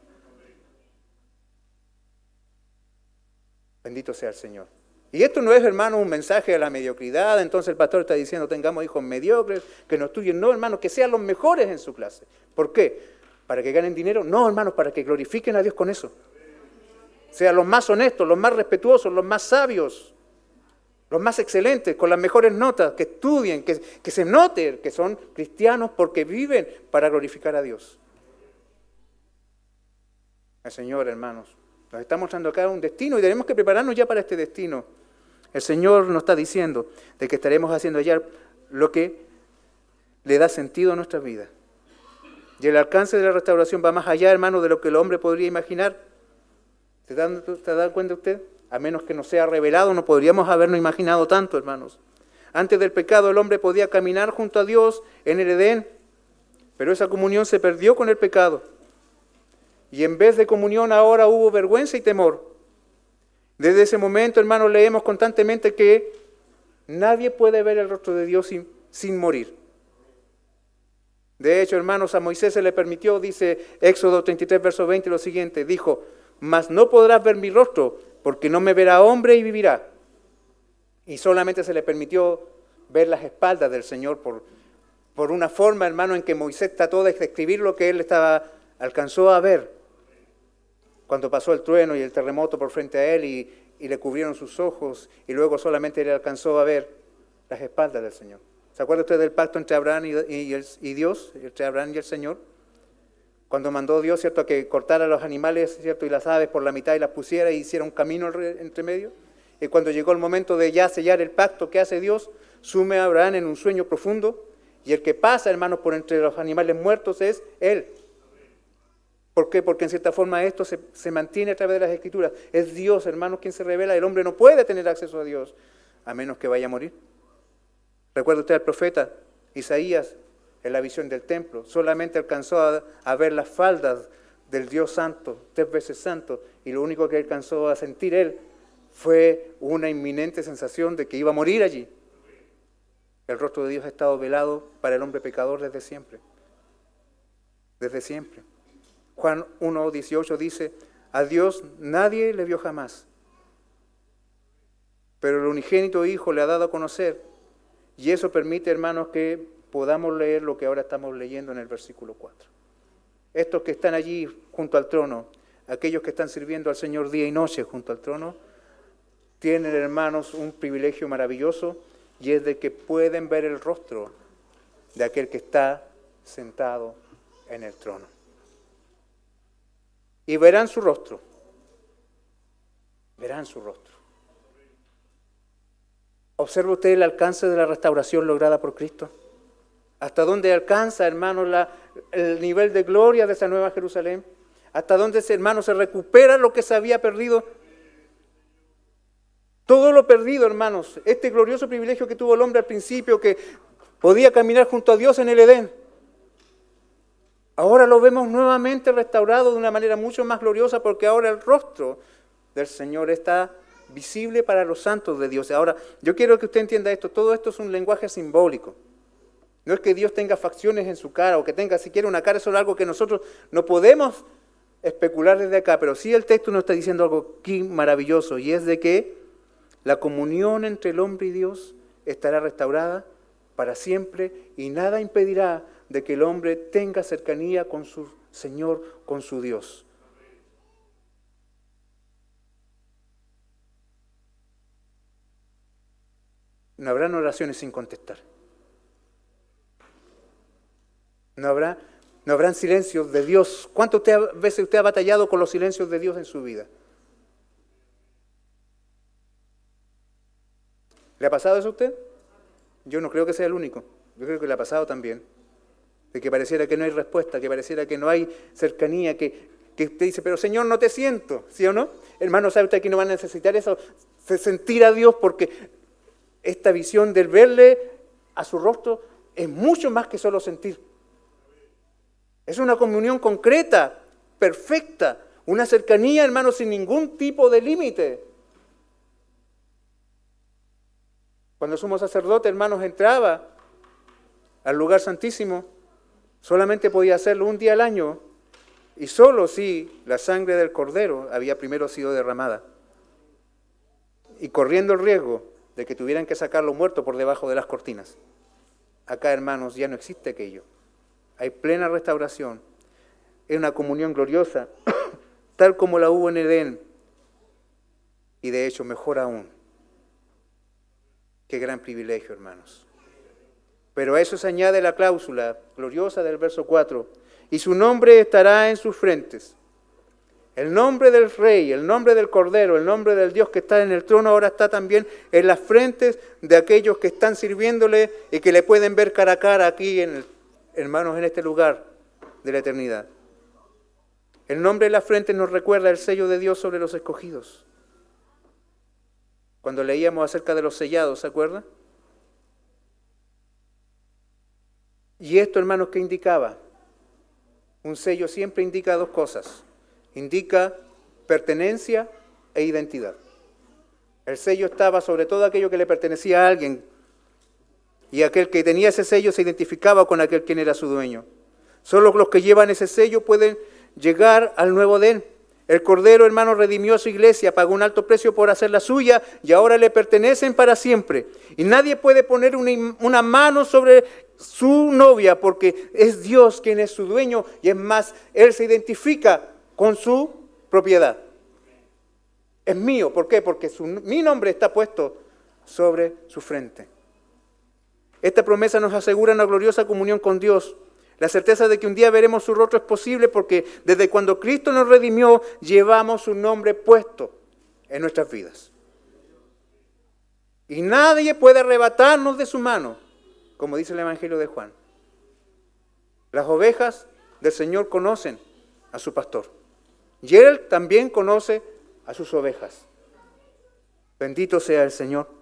Bendito sea el Señor. Y esto no es, hermano, un mensaje a la mediocridad. Entonces el pastor está diciendo, tengamos hijos mediocres, que no estudien. No, hermanos, que sean los mejores en su clase. ¿Por qué? ¿Para que ganen dinero? No, hermanos, para que glorifiquen a Dios con eso. Sean los más honestos, los más respetuosos, los más sabios, los más excelentes, con las mejores notas, que estudien, que se noten que son cristianos porque viven para glorificar a Dios. El Señor, hermanos, nos está mostrando acá un destino y tenemos que prepararnos ya para este destino. El Señor nos está diciendo de que estaremos haciendo allá lo que le da sentido a nuestra vida. Y el alcance de la restauración va más allá, hermano, de lo que el hombre podría imaginar. ¿Se da cuenta usted? A menos que nos sea revelado, no podríamos habernos imaginado tanto, hermanos. Antes del pecado, el hombre podía caminar junto a Dios en el Edén, Pero esa comunión se perdió con el pecado. Y en vez de comunión ahora hubo vergüenza y temor. Desde ese momento, hermanos, leemos constantemente que nadie puede ver el rostro de Dios sin morir. De hecho, hermanos, a Moisés se le permitió, dice Éxodo 33, verso 20, lo siguiente, dijo, mas no podrás ver mi rostro, porque no me verá hombre y vivirá. Y solamente se le permitió ver las espaldas del Señor por una forma, hermano, en que Moisés trató de describir lo que él alcanzó a ver cuando pasó el trueno y el terremoto por frente a él y le cubrieron sus ojos y luego solamente él alcanzó a ver las espaldas del Señor. ¿Se acuerda usted del pacto entre Abraham y Dios, entre Abraham y el Señor? Cuando mandó Dios, ¿cierto?, a que cortara los animales, ¿cierto?, y las aves por la mitad y las pusiera y hiciera un camino entre medio. Y cuando llegó el momento de ya sellar el pacto que hace Dios, sume a Abraham en un sueño profundo y el que pasa, hermanos, por entre los animales muertos es Él. ¿Por qué? Porque en cierta forma esto se mantiene a través de las Escrituras. Es Dios, hermanos, quien se revela. El hombre no puede tener acceso a Dios a menos que vaya a morir. Recuerda usted al profeta Isaías en la visión del templo. Solamente alcanzó a ver las faldas del Dios santo, 3 veces santo, y lo único que alcanzó a sentir él fue una inminente sensación de que iba a morir allí. El rostro de Dios ha estado velado para el hombre pecador desde siempre. Desde siempre. Juan 1:18 dice, a Dios nadie le vio jamás, pero el unigénito Hijo le ha dado a conocer, y eso permite, hermanos, que podamos leer lo que ahora estamos leyendo en el versículo 4. Estos que están allí junto al trono, aquellos que están sirviendo al Señor día y noche junto al trono, tienen, hermanos, un privilegio maravilloso, y es de que pueden ver el rostro de aquel que está sentado en el trono. Y verán su rostro. Verán su rostro. ¿Observa usted el alcance de la restauración lograda por Cristo? ¿Hasta dónde alcanza, hermanos, el nivel de gloria de esa nueva Jerusalén? ¿Hasta dónde, hermanos, se recupera lo que se había perdido? Todo lo perdido, hermanos. Este glorioso privilegio que tuvo el hombre al principio, que podía caminar junto a Dios en el Edén. Ahora lo vemos nuevamente restaurado de una manera mucho más gloriosa porque ahora el rostro del Señor está visible para los santos de Dios. Ahora, yo quiero que usted entienda esto. Todo esto es un lenguaje simbólico. No es que Dios tenga facciones en su cara o que tenga siquiera una cara, eso es algo que nosotros no podemos especular desde acá, pero sí el texto nos está diciendo algo aquí maravilloso y es de que la comunión entre el hombre y Dios estará restaurada para siempre y nada impedirá de que el hombre tenga cercanía con su Señor, con su Dios. No habrán oraciones sin contestar. No habrán silencios de Dios. ¿Cuántas veces usted ha batallado con los silencios de Dios en su vida? ¿Le ha pasado eso a usted? Yo no creo que sea el único. Yo creo que le ha pasado también. De que pareciera que no hay respuesta, que pareciera que no hay cercanía, que usted dice, pero Señor, no te siento, ¿sí o no? Hermano, ¿sabe usted que no va a necesitar eso? Sentir a Dios, porque esta visión del verle a su rostro es mucho más que solo sentir. Es una comunión concreta, perfecta, una cercanía, hermano, sin ningún tipo de límite. Cuando el sumo sacerdote, hermanos, entraba al lugar santísimo, solamente podía hacerlo un día al año y solo si la sangre del cordero había primero sido derramada. Y corriendo el riesgo de que tuvieran que sacarlo muerto por debajo de las cortinas. Acá, hermanos, ya no existe aquello. Hay plena restauración. Es una comunión gloriosa, tal como la hubo en Edén. Y de hecho, mejor aún. Qué gran privilegio, hermanos. Pero a eso se añade la cláusula gloriosa del verso 4. Y su nombre estará en sus frentes. El nombre del Rey, el nombre del Cordero, el nombre del Dios que está en el trono ahora está también en las frentes de aquellos que están sirviéndole y que le pueden ver cara a cara aquí, hermanos, en este lugar de la eternidad. El nombre en las frentes nos recuerda el sello de Dios sobre los escogidos. Cuando leíamos acerca de los sellados, ¿se acuerda? Y esto, hermanos, ¿qué indicaba? un sello siempre indica dos cosas. Indica pertenencia e identidad. El sello estaba sobre todo aquello que le pertenecía a alguien, y aquel que tenía ese sello se identificaba con aquel quien era su dueño. Solo los que llevan ese sello pueden llegar al nuevo Edén. El Cordero, hermano, redimió a su iglesia, pagó un alto precio por hacerla suya y ahora le pertenecen para siempre. Y nadie puede poner una mano sobre su novia porque es Dios quien es su dueño y es más, Él se identifica con su propiedad. Es mío, ¿por qué? Porque mi nombre está puesto sobre su frente. Esta promesa nos asegura una gloriosa comunión con Dios. La certeza de que un día veremos su rostro es posible porque desde cuando Cristo nos redimió, llevamos su nombre puesto en nuestras vidas. Y nadie puede arrebatarnos de su mano, como dice el Evangelio de Juan. Las ovejas del Señor conocen a su pastor. Y Él también conoce a sus ovejas. Bendito sea el Señor.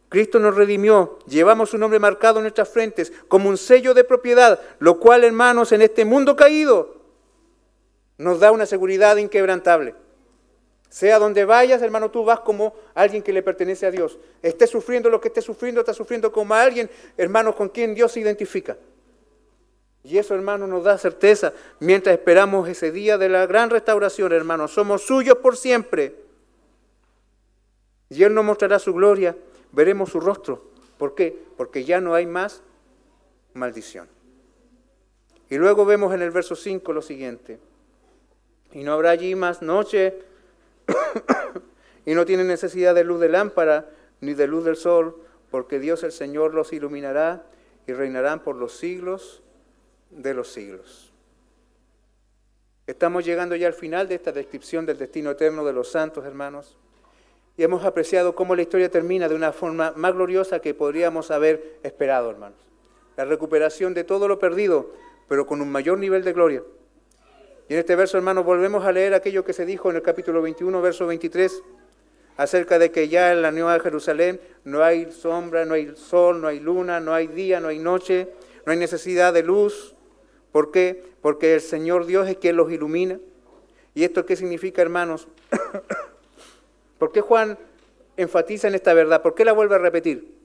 Cristo nos redimió, llevamos su nombre marcado en nuestras frentes como un sello de propiedad, lo cual, hermanos, en este mundo caído nos da una seguridad inquebrantable. Sea donde vayas, hermano, tú vas como alguien que le pertenece a Dios. Esté sufriendo lo que esté sufriendo, está sufriendo como alguien, hermanos, con quien Dios se identifica. Y eso, hermano, nos da certeza mientras esperamos ese día de la gran restauración, hermanos. Somos suyos por siempre. Y Él nos mostrará su gloria. Veremos su rostro. ¿Por qué? Porque ya no hay más maldición. Y luego vemos en el verso 5 lo siguiente. Y no habrá allí más noche, y no tienen necesidad de luz de lámpara, ni de luz del sol, porque Dios el Señor los iluminará y reinarán por los siglos de los siglos. Estamos llegando ya al final de esta descripción del destino eterno de los santos, hermanos. Y hemos apreciado cómo la historia termina de una forma más gloriosa que podríamos haber esperado, hermanos. La recuperación de todo lo perdido, pero con un mayor nivel de gloria. Y en este verso, hermanos, volvemos a leer aquello que se dijo en el capítulo 21, verso 23, acerca de que ya en la Nueva Jerusalén no hay sombra, no hay sol, no hay luna, no hay día, no hay noche, no hay necesidad de luz. ¿Por qué? Porque el Señor Dios es quien los ilumina. ¿Y esto qué significa, hermanos? ¿Por qué Juan enfatiza en esta verdad? ¿Por qué la vuelve a repetir?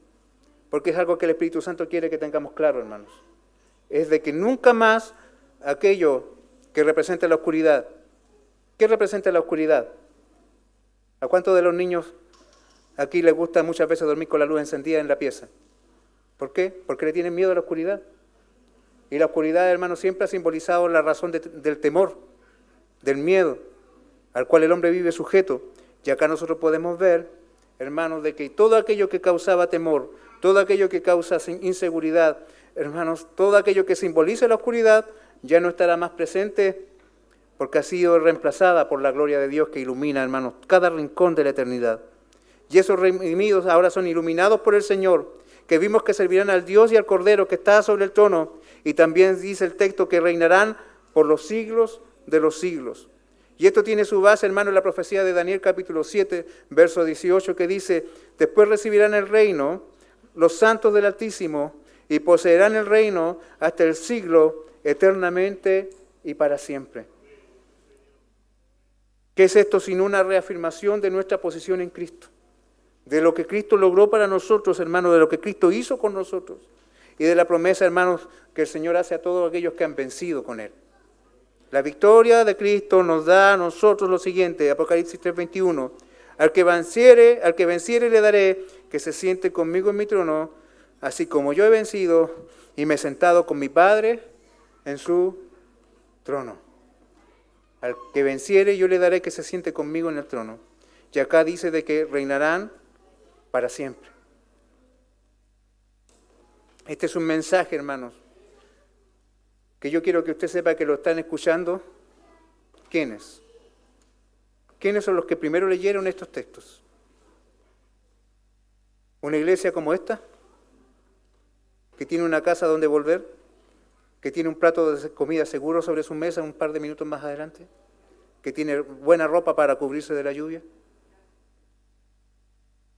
Porque es algo que el Espíritu Santo quiere que tengamos claro, hermanos. Es de que nunca más aquello que representa la oscuridad. ¿Qué representa la oscuridad? ¿A cuántos de los niños aquí les gusta muchas veces dormir con la luz encendida en la pieza? ¿Por qué? Porque le tienen miedo a la oscuridad. Y la oscuridad, hermanos, siempre ha simbolizado la razón del temor, del miedo, al cual el hombre vive sujeto. Y acá nosotros podemos ver, hermanos, de que todo aquello que causaba temor, todo aquello que causa inseguridad, hermanos, todo aquello que simboliza la oscuridad, ya no estará más presente porque ha sido reemplazada por la gloria de Dios que ilumina, hermanos, cada rincón de la eternidad. Y esos redimidos ahora son iluminados por el Señor, que vimos que servirán al Dios y al Cordero que está sobre el trono, y también dice el texto que reinarán por los siglos de los siglos. Y esto tiene su base, hermano, en la profecía de Daniel capítulo 7, verso 18, que dice, después recibirán el reino los santos del Altísimo y poseerán el reino hasta el siglo, eternamente y para siempre. ¿Qué es esto sino una reafirmación de nuestra posición en Cristo? De lo que Cristo logró para nosotros, hermanos, de lo que Cristo hizo con nosotros y de la promesa, hermanos, que el Señor hace a todos aquellos que han vencido con Él. La victoria de Cristo nos da a nosotros lo siguiente, Apocalipsis 3:21, al que venciere le daré que se siente conmigo en mi trono, así como yo he vencido y me he sentado con mi Padre en su trono. Al que venciere yo le daré que se siente conmigo en el trono. Y acá dice de que reinarán para siempre. Este es un mensaje, hermanos, que yo quiero que usted sepa que lo están escuchando. ¿Quiénes? ¿Quiénes son los que primero leyeron estos textos? ¿Una iglesia como esta? ¿Que tiene una casa donde volver? ¿Que tiene un plato de comida seguro sobre su mesa un par de minutos más adelante? ¿Que tiene buena ropa para cubrirse de la lluvia?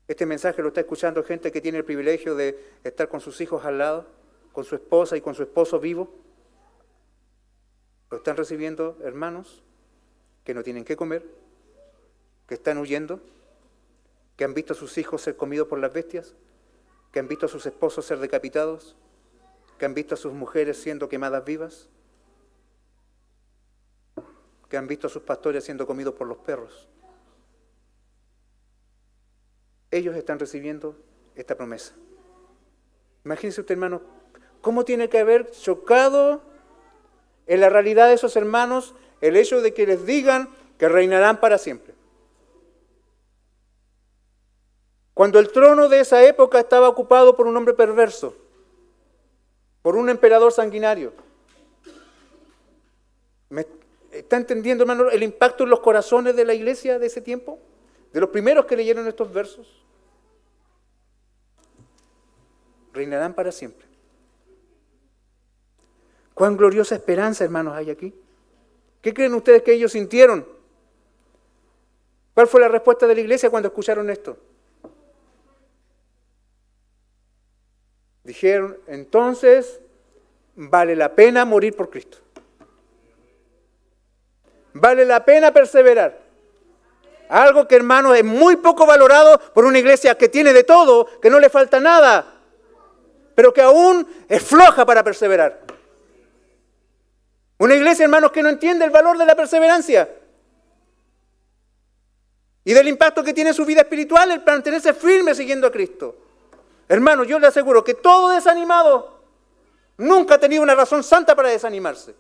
Este mensaje lo está escuchando gente que tiene el privilegio de estar con sus hijos al lado, con su esposa y con su esposo vivo. Lo están recibiendo hermanos que no tienen qué comer, que están huyendo, que han visto a sus hijos ser comidos por las bestias, que han visto a sus esposos ser decapitados, que han visto a sus mujeres siendo quemadas vivas, que han visto a sus pastores siendo comidos por los perros. Ellos están recibiendo esta promesa. Imagínense usted, hermano, cómo tiene que haber chocado en la realidad de esos hermanos el hecho de que les digan que reinarán para siempre. Cuando el trono de esa época estaba ocupado por un hombre perverso, por un emperador sanguinario. ¿Me está entendiendo, hermano, el impacto en los corazones de la iglesia de ese tiempo? De los primeros que leyeron estos versos. Reinarán para siempre. Cuán gloriosa esperanza, hermanos, hay aquí. ¿Qué creen ustedes que ellos sintieron? ¿Cuál fue la respuesta de la iglesia cuando escucharon esto? Dijeron, entonces, vale la pena morir por Cristo. Vale la pena perseverar. Algo que, hermanos, es muy poco valorado por una iglesia que tiene de todo, que no le falta nada, pero que aún es floja para perseverar. Una iglesia, hermanos, que no entiende el valor de la perseverancia y del impacto que tiene en su vida espiritual el mantenerse firme siguiendo a Cristo. Hermanos, yo le aseguro que todo desanimado nunca ha tenido una razón santa para desanimarse.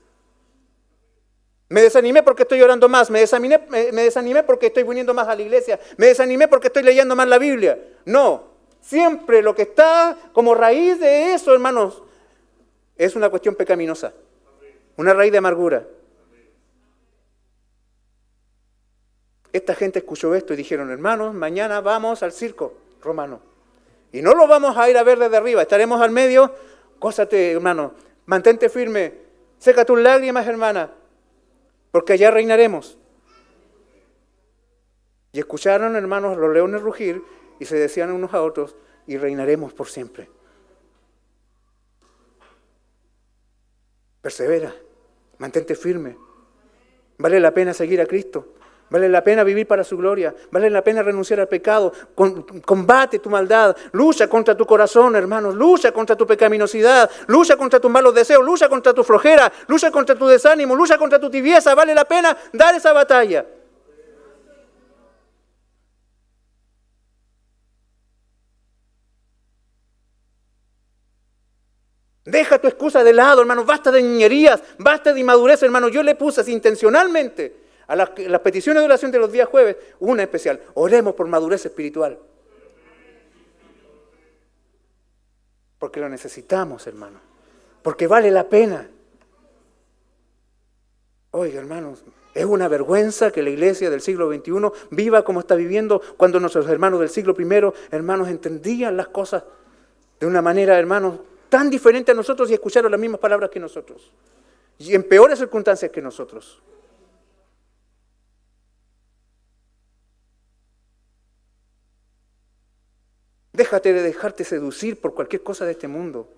Me desanimé porque estoy orando más, me desanimé porque estoy viniendo más a la iglesia, me desanimé porque estoy leyendo más la Biblia. No, siempre lo que está como raíz de eso, hermanos, es una cuestión pecaminosa, una raíz de amargura. Esta gente escuchó esto y dijeron, hermanos, mañana vamos al circo romano. Y no lo vamos a ir a ver desde arriba, estaremos al medio. Gózate, hermano, mantente firme, seca tus lágrimas, hermana, porque allá reinaremos. Y escucharon, hermanos, los leones rugir y se decían unos a otros, y reinaremos por siempre. Persevera, mantente firme. Vale la pena seguir a Cristo. Vale la pena vivir para su gloria. Vale la pena renunciar al pecado. Combate tu maldad. Lucha contra tu corazón, hermanos. Lucha contra tu pecaminosidad. Lucha contra tus malos deseos. Lucha contra tu flojera. Lucha contra tu desánimo. Lucha contra tu tibieza. Vale la pena dar esa batalla. Deja tu excusa de lado, hermano. Basta de niñerías. Basta de inmadurez, hermano. Yo le puse así intencionalmente a las peticiones de oración de los días jueves, una especial. Oremos por madurez espiritual. Porque lo necesitamos, hermano. Porque vale la pena. Oiga, hermanos, es una vergüenza que la iglesia del siglo XXI viva como está viviendo cuando nuestros hermanos del siglo I, hermanos, entendían las cosas de una manera, hermanos, tan diferente a nosotros y escucharon las mismas palabras que nosotros. Y en peores circunstancias que nosotros. Déjate de dejarte seducir por cualquier cosa de este mundo.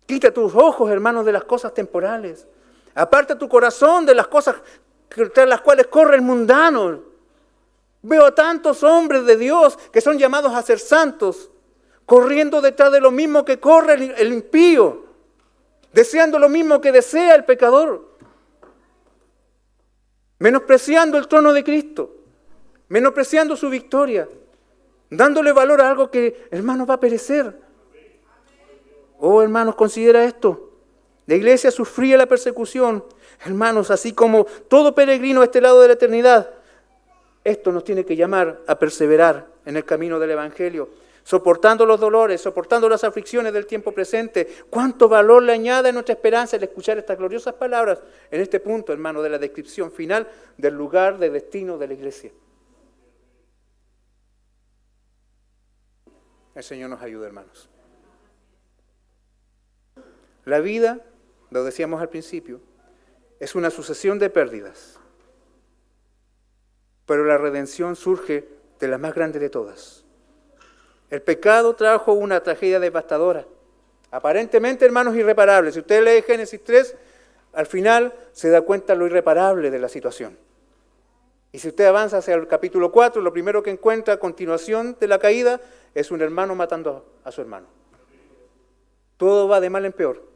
Quita tus ojos, hermanos, de las cosas temporales. Aparta tu corazón de las cosas tras las cuales corre el mundano. Veo a tantos hombres de Dios que son llamados a ser santos, corriendo detrás de lo mismo que corre el impío, deseando lo mismo que desea el pecador, menospreciando el trono de Cristo, menospreciando su victoria, dándole valor a algo que, hermanos, va a perecer. Oh, hermanos, considera esto. La iglesia sufría la persecución. Hermanos, así como todo peregrino a este lado de la eternidad, esto nos tiene que llamar a perseverar en el camino del Evangelio, soportando los dolores, soportando las aflicciones del tiempo presente. ¿Cuánto valor le añade a nuestra esperanza el escuchar estas gloriosas palabras en este punto, hermano, de la descripción final del lugar de destino de la iglesia? El Señor nos ayude, hermanos. La vida, lo decíamos al principio, es una sucesión de pérdidas. Pero la redención surge de la más grande de todas. El pecado trajo una tragedia devastadora, aparentemente, hermanos, irreparable. Si usted lee Génesis 3, al final se da cuenta lo irreparable de la situación. Y si usted avanza hacia el capítulo 4, lo primero que encuentra a continuación de la caída es un hermano matando a su hermano. Todo va de mal en peor.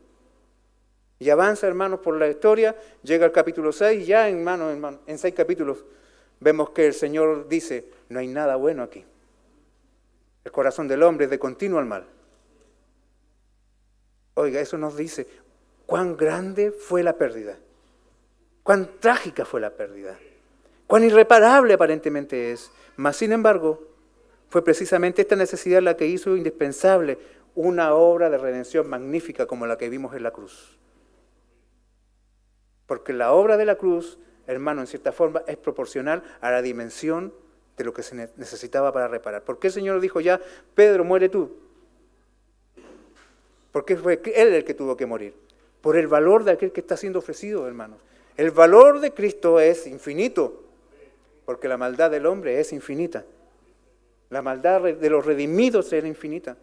Y avanza, hermanos, por la historia, llega al capítulo 6, y ya en 6 capítulos vemos que el Señor dice, no hay nada bueno aquí. El corazón del hombre es de continuo al mal. Oiga, eso nos dice cuán grande fue la pérdida, cuán trágica fue la pérdida, cuán irreparable aparentemente es. Mas, sin embargo, fue precisamente esta necesidad la que hizo indispensable una obra de redención magnífica como la que vimos en la cruz. Porque la obra de la cruz, hermano, en cierta forma, es proporcional a la dimensión de lo que se necesitaba para reparar. ¿Por qué el Señor dijo ya, Pedro, muere tú? Porque fue Él el que tuvo que morir. Por el valor de aquel que está siendo ofrecido, hermanos. El valor de Cristo es infinito, porque la maldad del hombre es infinita. La maldad de los redimidos era infinita.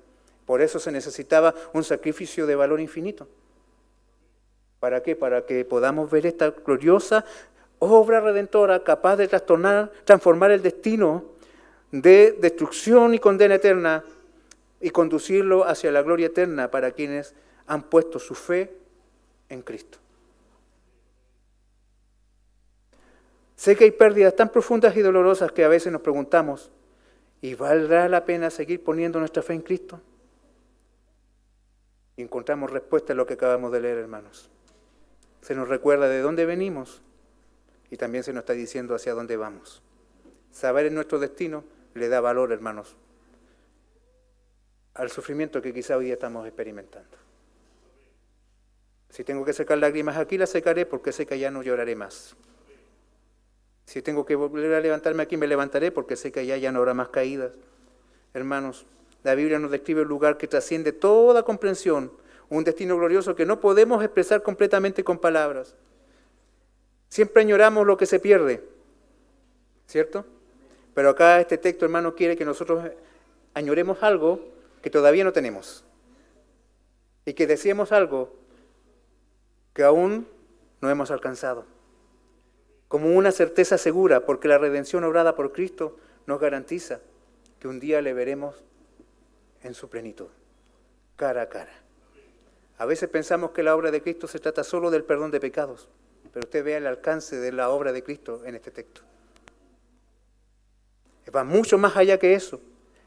Por eso se necesitaba un sacrificio de valor infinito. ¿Para qué? Para que podamos ver esta gloriosa obra redentora capaz de transformar el destino de destrucción y condena eterna y conducirlo hacia la gloria eterna para quienes han puesto su fe en Cristo. Sé que hay pérdidas tan profundas y dolorosas que a veces nos preguntamos, ¿y valdrá la pena seguir poniendo nuestra fe en Cristo? Y encontramos respuesta en lo que acabamos de leer, hermanos. Se nos recuerda de dónde venimos y también se nos está diciendo hacia dónde vamos. Saber en nuestro destino le da valor, hermanos, al sufrimiento que quizá hoy día estamos experimentando. Si tengo que secar lágrimas aquí, las secaré porque sé que allá no lloraré más. Si tengo que volver a levantarme aquí, me levantaré porque sé que allá ya no habrá más caídas. Hermanos, la Biblia nos describe un lugar que trasciende toda comprensión, un destino glorioso que no podemos expresar completamente con palabras. Siempre añoramos lo que se pierde, ¿cierto? Pero acá este texto, hermano, quiere que nosotros añoremos algo que todavía no tenemos y que deseemos algo que aún no hemos alcanzado. Como una certeza segura, porque la redención obrada por Cristo nos garantiza que un día le veremos en su plenitud, cara a cara. A veces pensamos que la obra de Cristo se trata solo del perdón de pecados, pero usted vea el alcance de la obra de Cristo en este texto. Va mucho más allá que eso.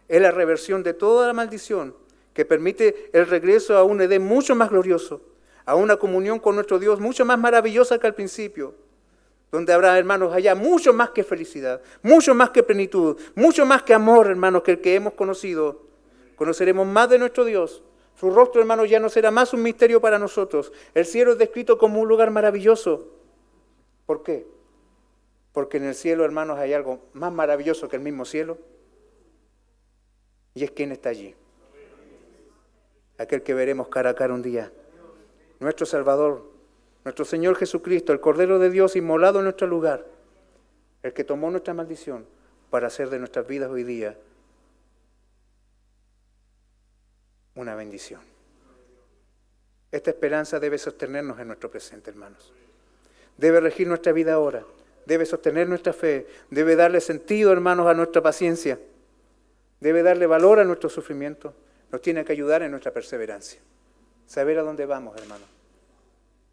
Es la reversión de toda la maldición que permite el regreso a un Edén mucho más glorioso, a una comunión con nuestro Dios mucho más maravillosa que al principio, donde habrá, hermanos, allá mucho más que felicidad, mucho más que plenitud, mucho más que amor, hermanos, que el que hemos conocido. Conoceremos más de nuestro Dios. Su rostro, hermanos, ya no será más un misterio para nosotros. El cielo es descrito como un lugar maravilloso. ¿Por qué? Porque en el cielo, hermanos, hay algo más maravilloso que el mismo cielo. Y es quien está allí. Aquel que veremos cara a cara un día. Nuestro Salvador, nuestro Señor Jesucristo, el Cordero de Dios inmolado en nuestro lugar. El que tomó nuestra maldición para hacer de nuestras vidas hoy día una bendición. Esta esperanza debe sostenernos en nuestro presente, hermanos. Debe regir nuestra vida ahora. Debe sostener nuestra fe. Debe darle sentido, hermanos, a nuestra paciencia. Debe darle valor a nuestro sufrimiento. Nos tiene que ayudar en nuestra perseverancia. Saber a dónde vamos, hermanos,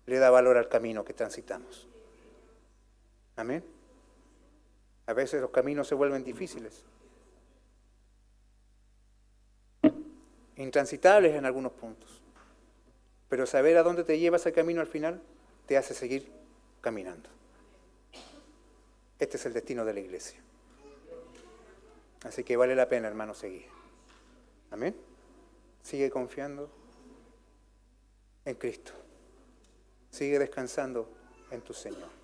le da valor al camino que transitamos. Amén. A veces los caminos se vuelven difíciles, intransitables en algunos puntos. Pero saber a dónde te lleva ese camino al final te hace seguir caminando. Este es el destino de la iglesia. Así que vale la pena, hermano, seguir. Amén. Sigue confiando en Cristo. Sigue descansando en tu Señor.